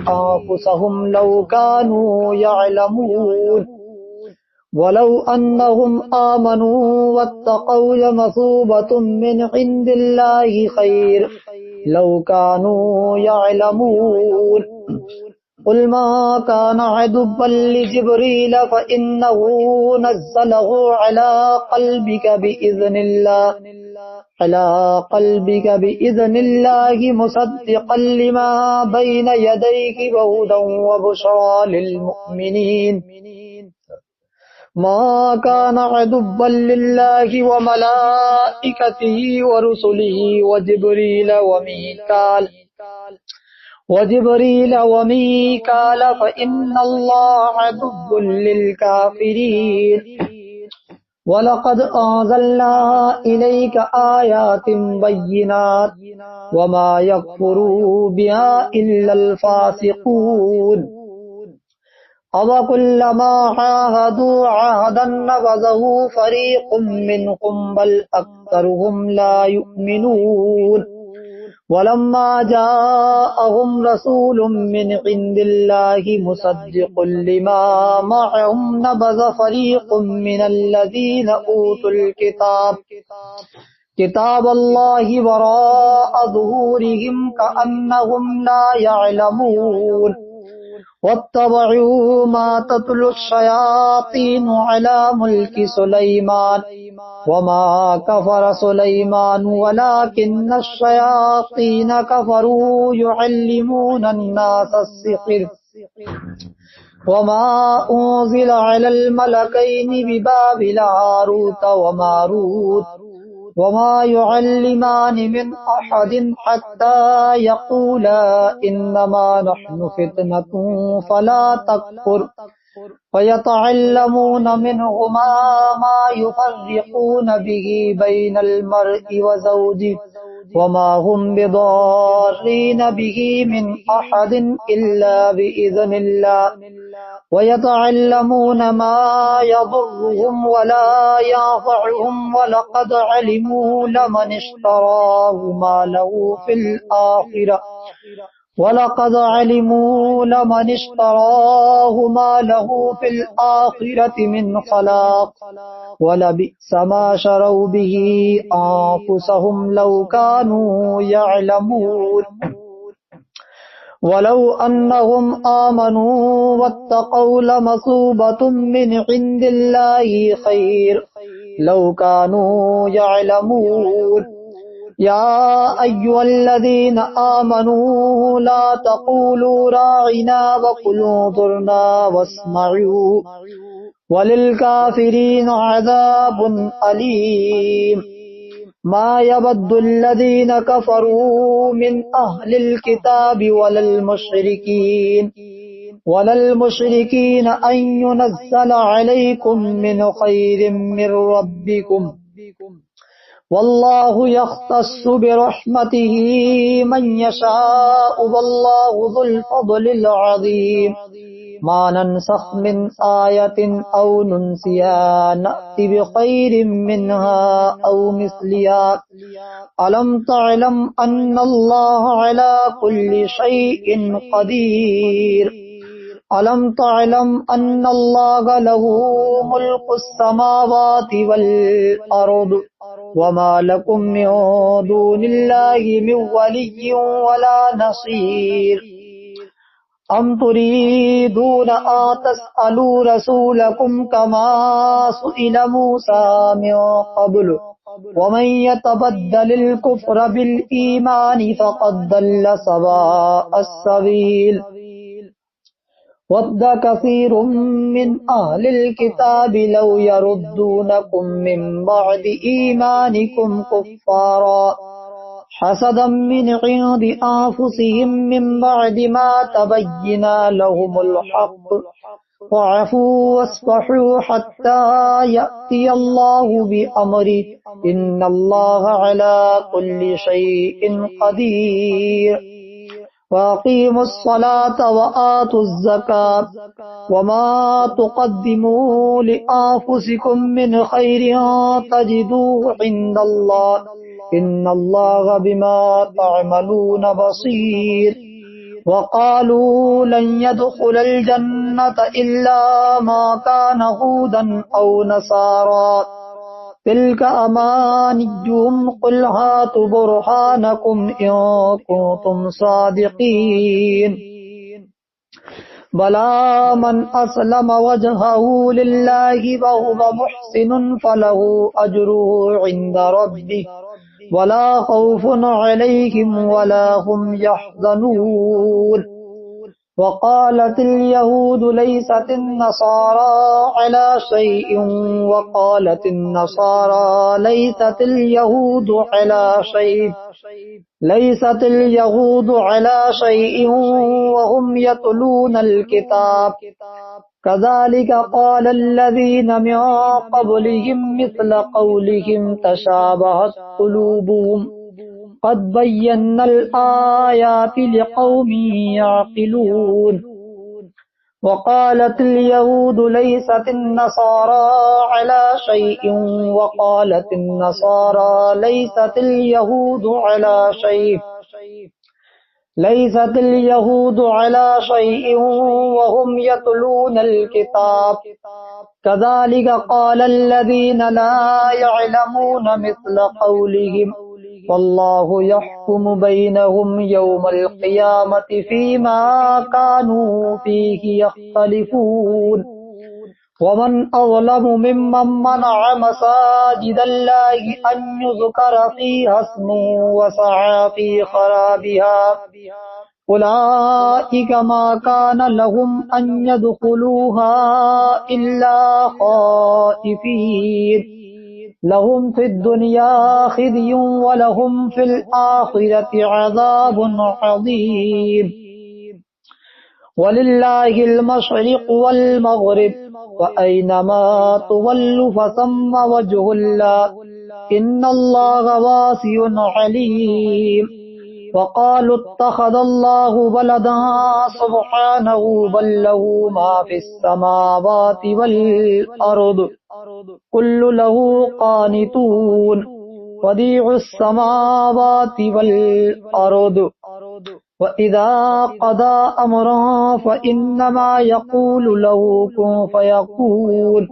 أنفسهم لو كانوا يعلمون ولو أنهم آمنوا واتقوا لمثوبة من عند الله خير لو كانوا يعلمون قل ما كان عدوا لجبريل فإنه نزله على قلبك بإذن الله مصدقا لما بين يديه وهدى وبشرى للمؤمنين ما كان عدوا لله وملائكته ورسله وجبريل وميكال فإن الله عدو للكافرين وَلَقَدْ أَنزَلْنَا إِلَيْكَ آيَاتٍ بَيِّنَاتٍ وَمَا يَكْفُرُ بِهَا إِلَّا الْفَاسِقُونَ أَوَكُلَّمَا عَاهَدُوا عَهْدًا نَبَذَهُ فَرِيقٌ مِّنْهُمْ بَلْ أَكْثَرُهُمْ لَا يُؤْمِنُونَ وَلَمَّا جَاءَهُمْ رَسُولٌ مِّنْ عِندِ اللَّهِ مُصَدِّقٌ لِّمَا مَعَهُمْ نَبَذَ فَرِيقٌ مِّنَ الَّذِينَ أُوتُوا الْكِتَابَ كِتَابَ اللَّهِ وَرَاءَ ظُهُورِهِمْ كَأَنَّهُمْ لَا يَعْلَمُونَ وَاتَّبَعُوا مَا تَتْلُو الشَّيَاطِينُ عَلَى مُلْكِ سُلَيْمَانَ وَمَا كَفَرَ سُلَيْمَانُ وَلَٰكِنَّ الشَّيَاطِينَ كَفَرُوا يُعَلِّمُونَ النَّاسَ السِّحْرَ وَمَا أُنزِلَ عَلَى الْمَلَكَيْنِ بِبَابِلَ هَارُوتَ وَمَارُوتَ وَمَا يُعَلِّمَانِ مِنْ أَحَدٍ حَتَّى يَقُولَا إِنَّمَا نَحْنُ فِتْنَةٌ فَلَا تَكْفُرْ فَيَتَعَلَّمُونَ مِنْهُمَا مَا يُفَرِّقُونَ بِهِ بَيْنَ الْمَرْءِ وَزَوْجِهِ وَمَا هُمْ بِضَارِّينَ بِهِ مِنْ أَحَدٍ إِلَّا بِإِذْنِ اللَّهِ وَيَتَعَلَّمُونَ مَا يَضُرُّهُمْ وَلَا يَنفَعُهُمْ وَلَقَدْ عَلِمُوا لَمَنِ اشْتَرَاهُ مَا لَهُ فِي الْآخِرَةِ مِنْ خَلَاقٍ وَلَبِئْسَ مَا شَرَوْا بِهِ أَنفُسَهُمْ لَوْ كَانُوا يَعْلَمُونَ وَلَوْ أَنَّهُمْ آمَنُوا وَاتَّقَوْا لَمَثُوبَةٌ مِّنْ عِندِ اللَّهِ خَيْرٌ لَوْ كَانُوا يَعْلَمُونَ يَا أَيُّهَا الَّذِينَ آمَنُوا لَا تَقُولُوا رَاعِنَا وَقُولُوا انظُرْنَا وَاسْمَعُوا وَلِلْكَافِرِينَ عَذَابٌ أَلِيمٌ ما يود الذين كفروا من أهل الكتاب ولا المشركين أن ينزل عليكم من خير من ربكم والله يختص برحمته من يشاء والله ذو الفضل العظيم ما ننسخ من آية أو ننسها نأت بخير منها أو مثلها ألم تعلم أن الله على كل شيء قدير ألم تعلم أن الله له ملك السماوات والأرض وما لكم من دون الله من ولي ولا نصير أم تريدون أن تسألوا رسولكم كما سئل موسى من قبل ومن يتبدل الكفر بالإيمان فقد ضل سواء السبيل ود كثير من أهل الكتاب لو يردونكم من بعد إيمانكم كفارا حسدا من عند أنفسهم من بعد ما تبين لهم الحق فاعفوا واصفحوا حتى يأتي الله بأمره إن الله على كل شيء قدير وأقيموا الصلاة وآتوا الزكاة وما تقدموا لأنفسكم من خير تجدوه عند الله إن الله بما تعملون بصير وقالوا لن يدخل الجنة إلا ما كان هودا أو نصارى تلك أمانيهم قل هاتوا برهانكم إن كنتم صادقين بلى من أسلم وجهه لله وهو محسن فله أجره عند ربه ولا خوف عليهم ولا هم يحزنون وقالت اليهود ليست النصارى على شيء وقالت النصارى ليست اليهود على شيء وهم يتلون الكتاب كذلك قال الذين من قبلهم مثل قولهم تشابهت قلوبهم قد بينا الآيات لقوم يعقلون وقالت اليهود ليست النصارى على شيء وقالت النصارى ليست اليهود على شيء وهم يتلون الكتاب كذلك قال الذين لا يعلمون مثل قولهم والله يحكم بينهم يوم القيامة فيما كانوا فيه يختلفون ومن أظلم ممن منع مساجد الله أن يذكر فيها اسمه وسعى في خرابها أولئك ما كان لهم أن يدخلوها إلا خائفين لهم في الدنيا خزي ولهم في الآخرة عذاب عظيم ولله المشرق والمغرب وأينما تولوا فثم وجه الله إن الله واسع عليم وقالوا اتخذ الله ولدا سبحانه بل له ما في السماوات والأرض كل له قانتون بديع السماوات والأرض وإذا قضى أمرا فإنما يقول له كن فيكون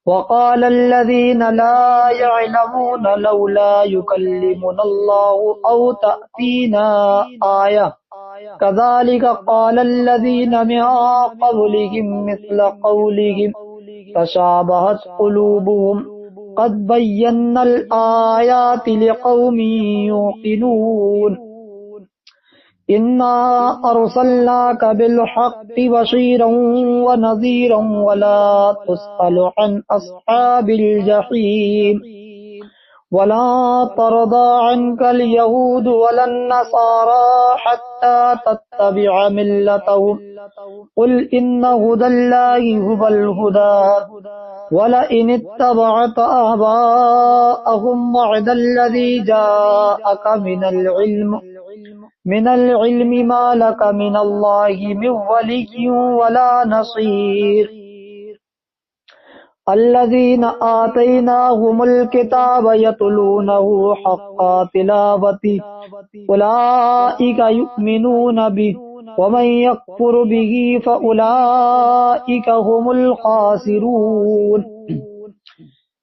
وقال الذين لا يعلمون لولا يكلمنا الله أو تأتينا آية كذلك قال الذين من قبلهم مثل قولهم تشابهت قلوبهم قد بينا الآيات لقوم يوقنون إنا أرسلناك بالحق بشيرا ونذيرا ولا تسأل عن أصحاب الجحيم ولا ترضى عنك اليهود ولا النصارى حتى تتبع ملتهم قل إن هدى الله هو الهدى ولئن اتبعت أهواءهم بعد الذي جاءك من العلم ما لك من الله من ولي ولا نصير الذين آتيناهم الكتاب يتلونه حق تلاوته أولئك يؤمنون به ومن يكفر به فأولئك هم الخاسرون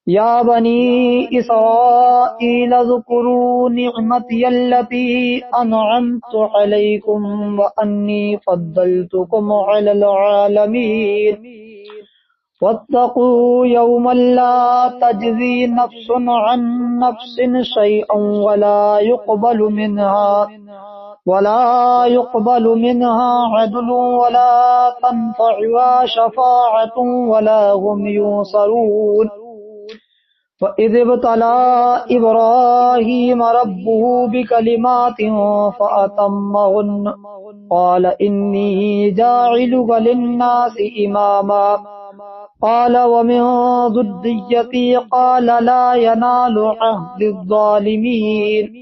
يا بني إسرائيل اذكروا نعمتي التي أنعمت عليكم وأني فضلتكم على العالمين واتقوا يوما لا تجزي نفس عن نفس شيئا ولا يقبل منها عدل ولا تنفعها شفاعة ولا هم ينصرون فإذ ابتلى إبراهيم ربه بكلمات فأتمهن قال إني جاعلك للناس إماما قال ومن ذريتي قال لا ينال عهد الظالمين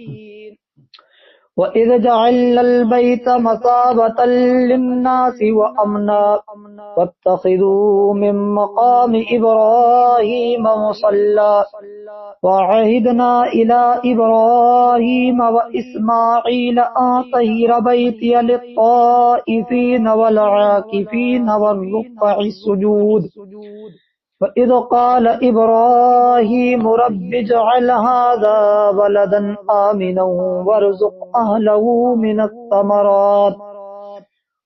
وإذ جعلنا البيت مثابة للناس وأمنا واتخذوا من مقام إبراهيم مصلى وعهدنا إلى إبراهيم وإسماعيل أن طهر بيتي للطائفين والعاكفين والركع السجود فإذ قال إبراهيم رب اجعل هذا بلدا آمنا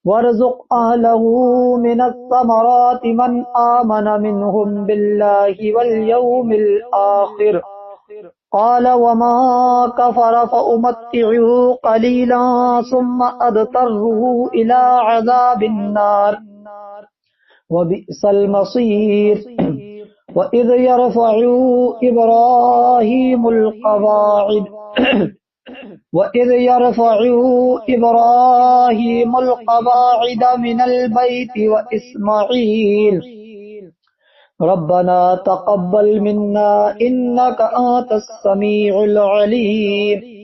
وارزق أهله من الثمرات من آمن منهم بالله واليوم الآخر قال وما كفر فأمتعه قليلا ثم أضطره إلى عذاب النار وبئس المصير وإذ يرفع إبراهيم القواعد من البيت وإسماعيل ربنا تقبل منا إنك أنت السميع العليم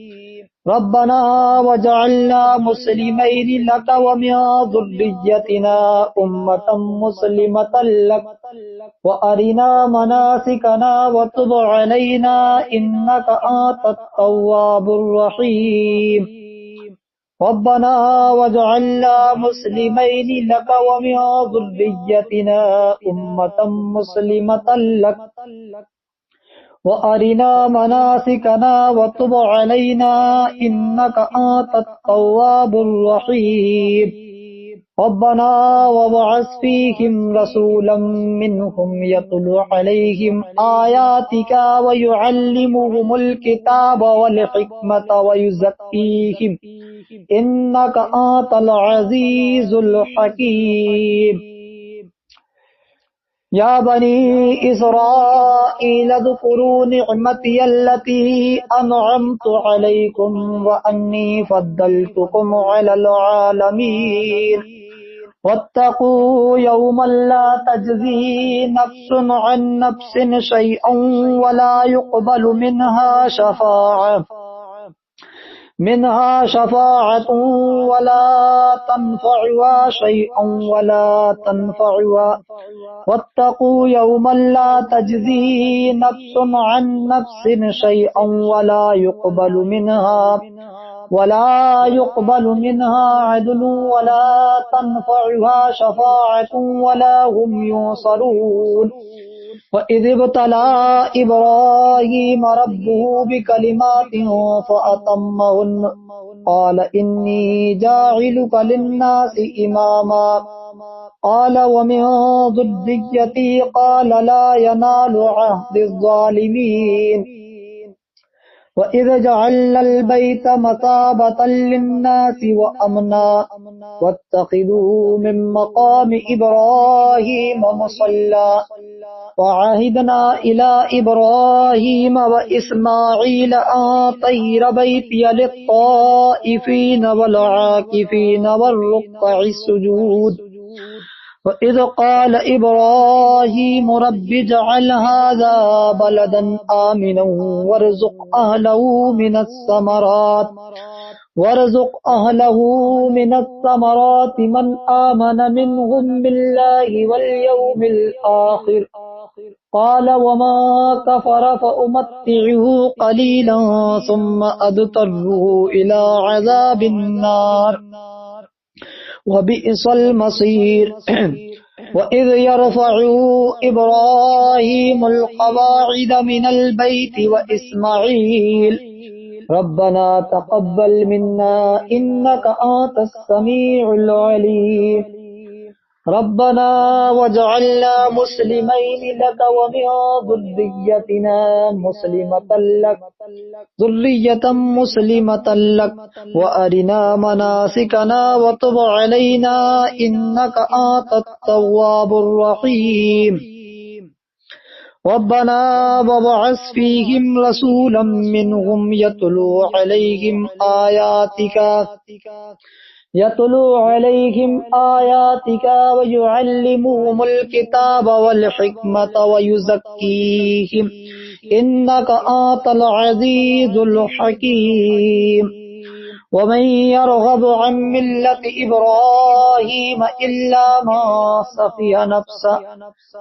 ربنا وجعلنا مسلمين لك ومن ذريتنا أمة مسلمة لك وأرنا مناسكنا وتب علينا إنك أنت التواب الرحيم ربنا وجعلنا مسلمين لك ومن ذريتنا أمة مسلمة لك وأرنا مناسكنا وتب علينا إنك أنت التواب الرحيم ربنا وابعث فيهم رسولا منهم يتلو عليهم آياتك ويعلمهم الكتاب والحكمة ويزكيهم إنك أنت العزيز الحكيم يا بني إسرائيل اذكروا نعمتي التي أنعمت عليكم وأني فضلتكم على العالمين واتقوا يوما لا تجزي نفس عن نفس شيئا ولا يقبل منها شفاعة ولا تنفعها شيئا واتقوا يوما لا تجزي نفس عن نفس شيئا ولا يقبل منها عدل ولا تنفعها شفاعة ولا هم ينصرون وإذ ابتلى إبراهيم ربه بكلمات فأتمهن قال إني جاعلك للناس إماما قال ومن ذريتي قال لا ينال عهد الظالمين وإذ جعلنا البيت مثابة للناس وأمنا واتخذوا من مقام إبراهيم مصلى وعهدنا إلى إبراهيم وإسماعيل أن طهر بيتي للطائفين والعاكفين والركع السجود وإذ قال إبراهيم رب اجعل هذا بلدا آمنا وارزق أهله من الثمرات من آمن منهم بالله واليوم الآخر قال وما كفر فأمتعه قليلا ثم أضطره إلى عذاب النار وبئس المصير وإذ يرفع إبراهيم القواعد من البيت وإسماعيل ربنا تقبل منا إنك أنت السميع العليم ربنا واجعلنا مسلمين لك ومن ذريتنا مسلمة لك وأرنا مناسكنا وتب علينا إنك أنت التواب الرحيم ربنا وابعث فيهم رسولا منهم يتلو عليهم آياتك ويعلمهم الكتاب والحكمة ويزكيهم إنك أنت العزيز الحكيم ومن يرغب عن ملة إبراهيم إلا من سفه نفسه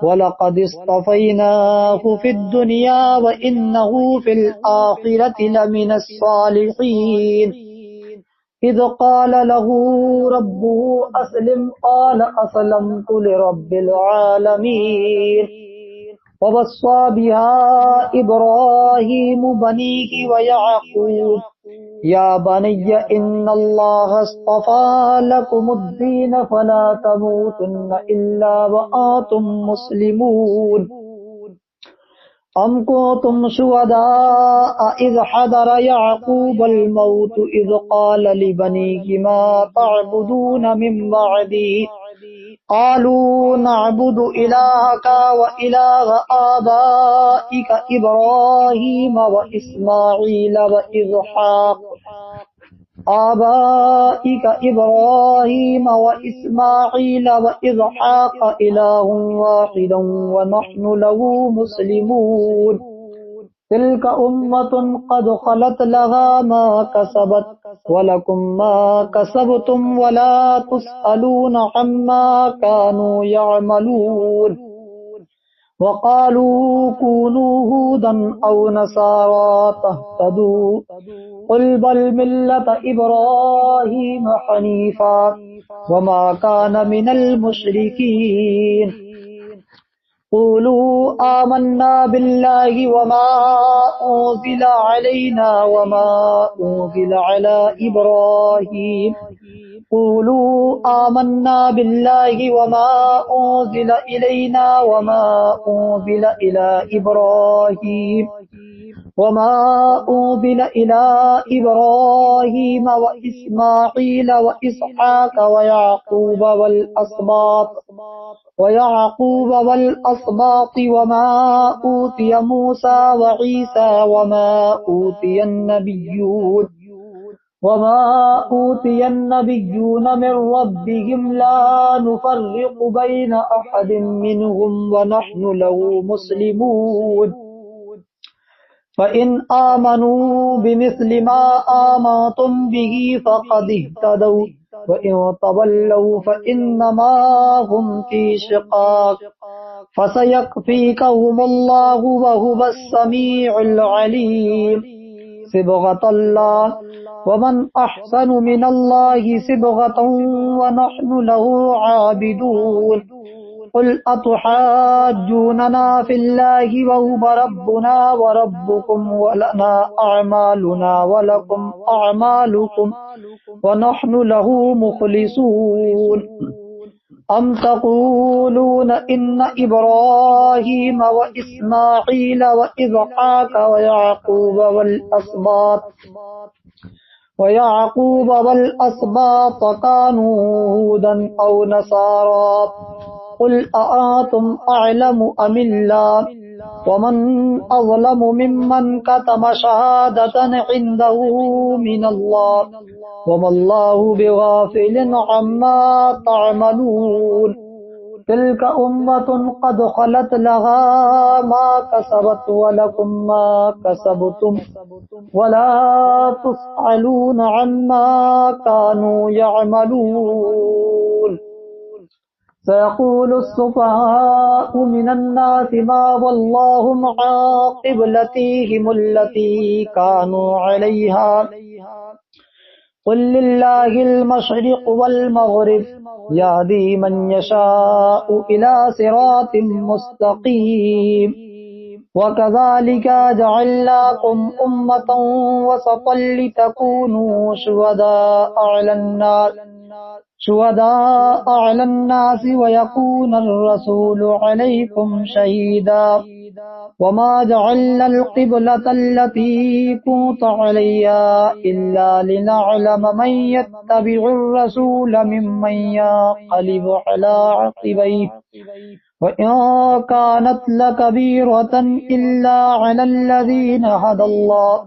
ولقد اصطفيناه في الدنيا وإنه في الآخرة لمن الصالحين إذ قال له ربه أسلم قال أسلمت لرب العالمين ووصى بها إبراهيم بنيه ويعقوب يا بني إن الله اصطفى لكم الدين فلا تموتن إلا وأنتم مسلمون أم كنتم شهداء إذ حضر يعقوب الموت إذ قال لبنيه ما تعبدون من بعدي قالوا نعبد إلهك وإله آبائك إبراهيم وإسماعيل وإسحاق إله واحدا ونحن له مسلمون تلك أمة قد خلت لها ما كسبت ولكم ما كسبتم ولا تسألون عما كانوا يعملون وقالوا كونوا هودا أو نصارى تهتدوا قل بل ملة إبراهيم حنيفا وما كان من المشركين قولوا آمنا بالله وما أنزل علينا وما أنزل على إبراهيم قولوا آمنا بالله وما أنزل إلينا وما أنزل إلى إبراهيم وإسماعيل وإسحاق ويعقوب والأسباط وما أوتي موسى وعيسى وما أوتي النبيون من ربهم لا نفرق بين أحد منهم ونحن له مسلمون فإن آمنوا بمثل ما آمنتم به فقد اهتدوا وإن تولوا فإنما هم في شقاق فسيكفيكهم الله وهو السميع العليم صبغة الله ومن أحسن من الله صبغة ونحن له عابدون قل أتحاجوننا في الله وهو ربنا وربكم ولنا أعمالنا ولكم أعمالكم ونحن له مخلصون أم تقولون إن إبراهيم وإسماعيل وإسحاق ويعقوب والأسباط كانوا هودا أو نصارى قل أأنتم أعلم أم الله ومن أظلم ممن كتم شهادة عنده من الله وما الله بغافل عما تعملون تلك أمة قد خلت لها ما كسبت ولكم ما كسبتم ولا تسألون عما كانوا يعملون سيقول السفهاء من الناس ما ولاهم عن قبلتهم التي كانوا عليها قل لله المشرق والمغرب يهدي من يشاء إلى صراط مستقيم وكذلك جعلناكم أمة وسطا لتكونوا شهداء على الناس ويكون الرسول عليكم شهيدا وما جعلنا القبلة التي كنت عليها إلا لنعلم من يتبع الرسول ممن ينقلب على عقبيه وإن كانت لكبيرة إلا على الذين هدى الله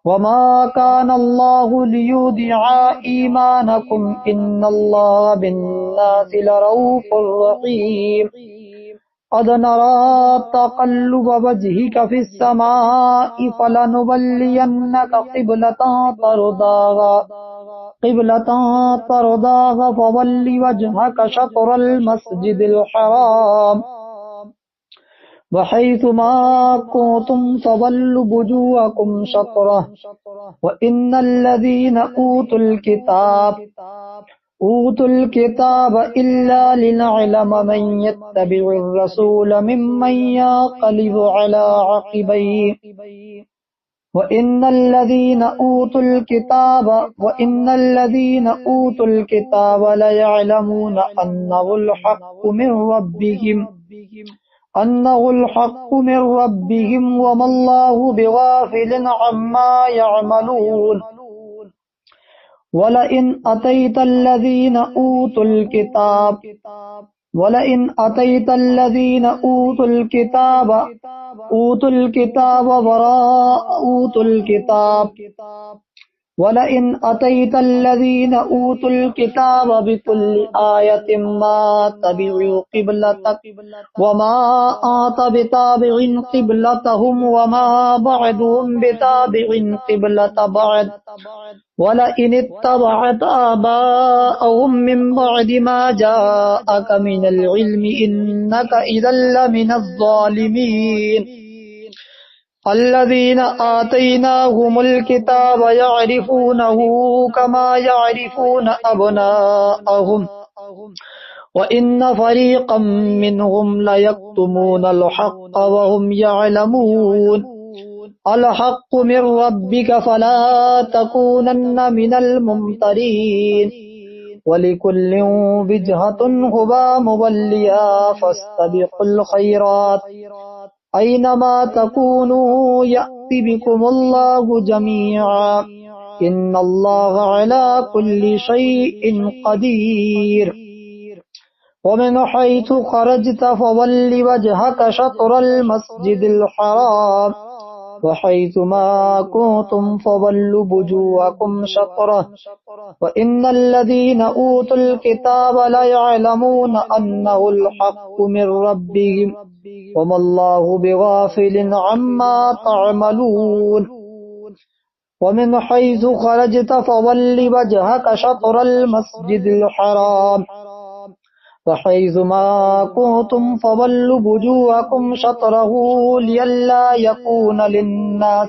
وما كان الله ليضيع إيمانكم إن الله بالناس لرؤوف رحيم قد نرى تقلب وجهك في السماء فلنولينك قبلة ترضاها فول وجهك شطر المسجد الحرام وحيث ما كنتم فولوا وجوهكم شطره وإن الذين أوتوا الكتاب إلا لنعلم من يتبع الرسول ممن ينقلب على عقبيه وإن الذين أوتوا الكتاب ليعلمون أنه الحق من ربهم وما الله بغافل عما يعملون ولئن أتيت الذين أوتوا الكتاب بكل آية ما تبعوا قبلتك وما أنت بتابع قبلتهم وما بعضهم بتابع قبلة بعض ولئن اتبعت آباءهم من بعد ما جاءك من العلم إنك إذا لمن الظالمين الذين آتيناهم الكتاب يعرفونه كما يعرفون أبناءهم وإن فريقا منهم ليكتمون الحق وهم يعلمون الحق من ربك فلا تكونن من الممترين ولكل وجهة هو موليها فاستبقوا الخيرات أينما تكونوا يأتي بكم الله جميعا إن الله على كل شيء قدير ومن حيث خرجت فول وجهك شطر المسجد الحرام وحيث ما كنتم فولوا وجوهكم شطره وإن الذين أوتوا الكتاب ليعلمون أنه الحق من ربهم وما الله بغافل عما تعملون ومن حيث خرجت فول وجهك شطر المسجد الحرام وحيث ما كنتم فولوا وجوهكم شطره لئلا يكون للناس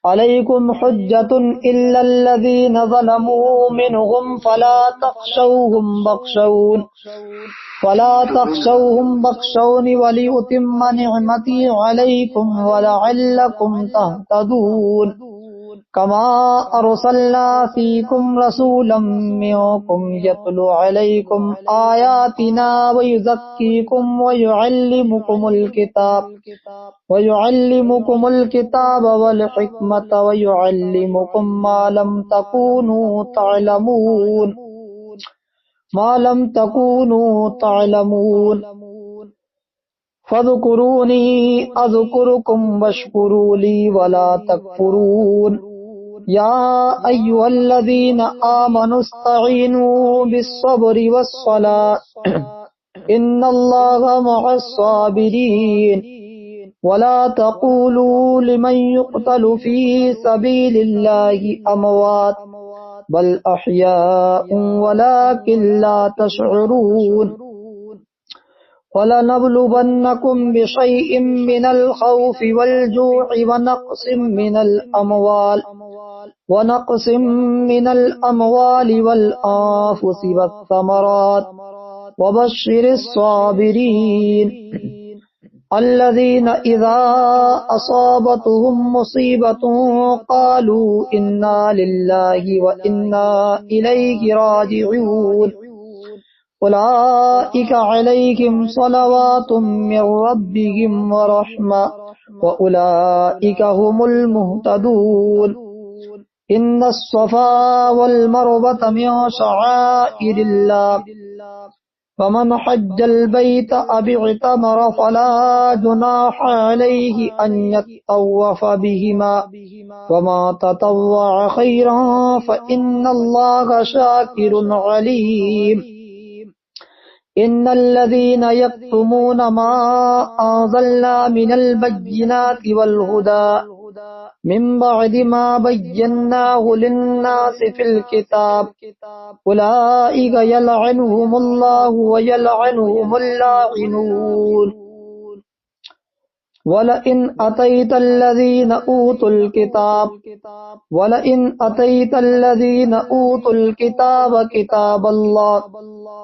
عليكم حجة إلا الذين ظلموا منهم فلا تخشوهم بخشوني وليتم نعمتي عليكم ولعلكم تهتدون كما أرسلنا فيكم رسولا منكم يتلو عليكم آياتنا ويزكيكم ويعلمكم الكتاب والحكمة ويعلمكم ما لم تكونوا تعلمون فاذكروني أذكركم واشكروا لي ولا تكفرون يا أيها الذين آمنوا استعينوا بالصبر والصلاة إن الله مع الصابرين ولا تقولوا لمن يقتل في سبيل الله أموات بل أحياء ولكن لا تشعرون وَلَنَبْلُوَنَّكُمْ بِشَيْءٍ مِّنَ الْخَوْفِ وَالْجُوعِ ونقص من الأموال والأنفس والثمرات وبشر الصابرين الذين إذا أصابتهم مصيبة قالوا إنا لله وإنا إليه راجعون أولئك عليهم صلوات من ربهم ورحمة وأولئك هم المهتدون إن الصفا والمروة من شعائر الله فمن حج البيت أو اعتمر فلا جناح عليه أن يطوف بهما وما تطوع خيرا فإن الله شاكر عليم إن الذين يكتمون ما أنزلنا من البينات والهدى من بعد ما بيناه للناس في الكتاب أولئك يلعنهم الله ويلعنهم اللاعنون ولئن أتيت الذين أوتوا الكتاب كتاب الله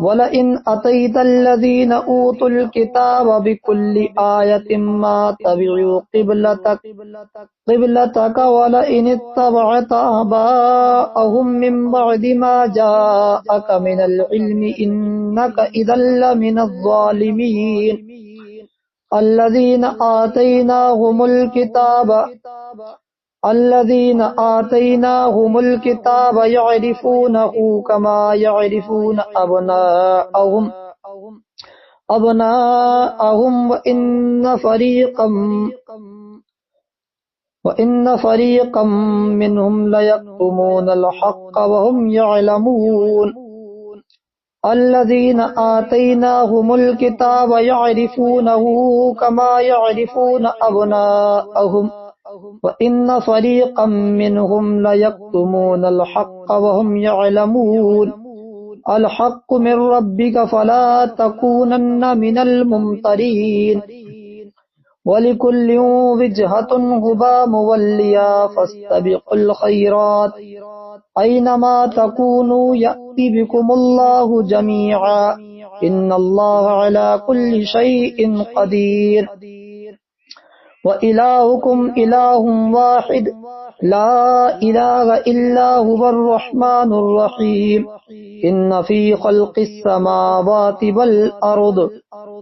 ولئن أتيت الذين أوتوا الكتاب بكل آية ما تبعوا قبلتك ولئن اتبعت آباءهم من بعد ما جاءك من العلم إنك إذا لمن الظالمين الذين آتيناهم الكتاب يعرفونه كما يعرفون أبناءهم وإن فريقا منهم ليكتمون الحق وهم يعلمون الذين آتيناهم الكتاب يعرفونه كما يعرفون أبناءهم وإن فريقا منهم ليكتمون الحق وهم يعلمون الحق من ربك فلا تكونن من الممترين ولكل وجهة هو موليها فاستبقوا الخيرات أينما تكونوا يأتي بكم الله جميعا إن الله على كل شيء قدير وإلهكم إله واحد لا إله إلا هو الرحمن الرحيم إن في خلق السماوات والأرض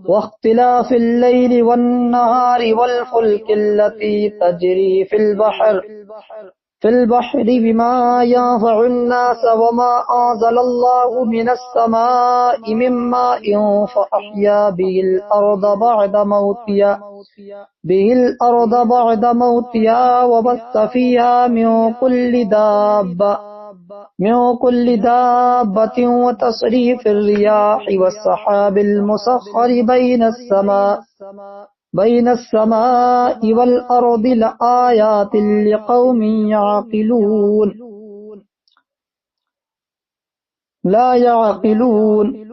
واختلاف الليل والنهار والفلك التي تجري في البحر بما ينفع الناس وما أنزل الله من السماء من ماء فأحيا به الأرض بعد موتها وبث فيها من كل دابة وتصريف الرياح والسحاب المسخر بين السماء والأرض لآيات لقوم لا يعقلون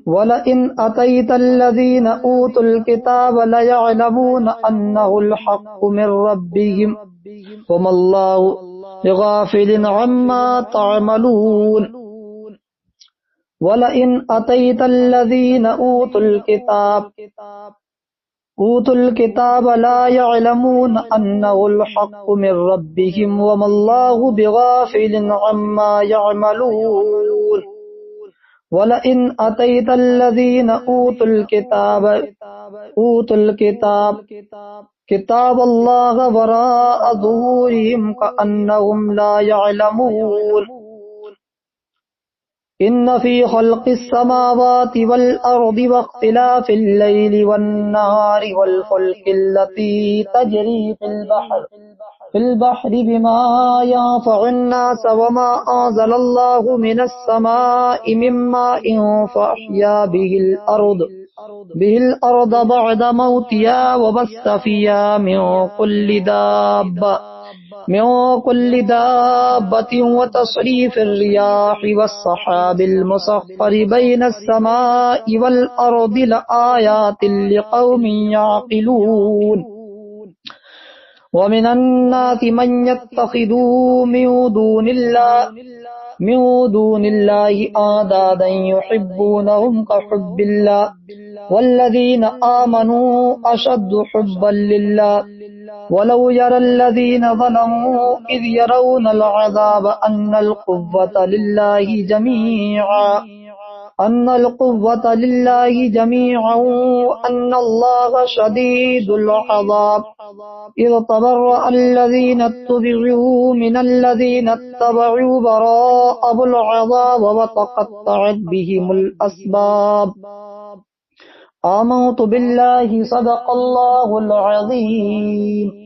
ولئن أتيت الذين أوتوا الكتاب ليعلمون أنه الحق من ربهم وما الله بغافل عما تعملون ولئن أتيت الذين أوتوا الكتاب لا يعلمون أنه الحق من ربهم وما الله بغافل عما يعملون ولئن أتيت الذين أوتوا الكتاب كتاب الله وراء ظهورهم كأنهم لا يعلمون إن في خلق السماوات والأرض واختلاف الليل والنهار والفلك التي تجري في البحر بما ينفع الناس وما أنزل الله من السماء من ماء فأحيا به الأرض بعد موتها وبث فيها من كل دابة وتصريف الرياح والسحاب المسخر بين السماء والأرض لآيات لقوم يعقلون ومن الناس من يتخذ من دون الله آندادا يحبونهم كحب الله والذين آمنوا أشد حبا لله ولو يرى الذين ظلموا إذ يرون العذاب أن القوة لله جميعا وأن الله شديد العذاب إذ تبرأ الذين اتبعوا من الذين اتبعوا براء العذاب وتقطعت بهم الأسباب آمنت بالله صدق الله العظيم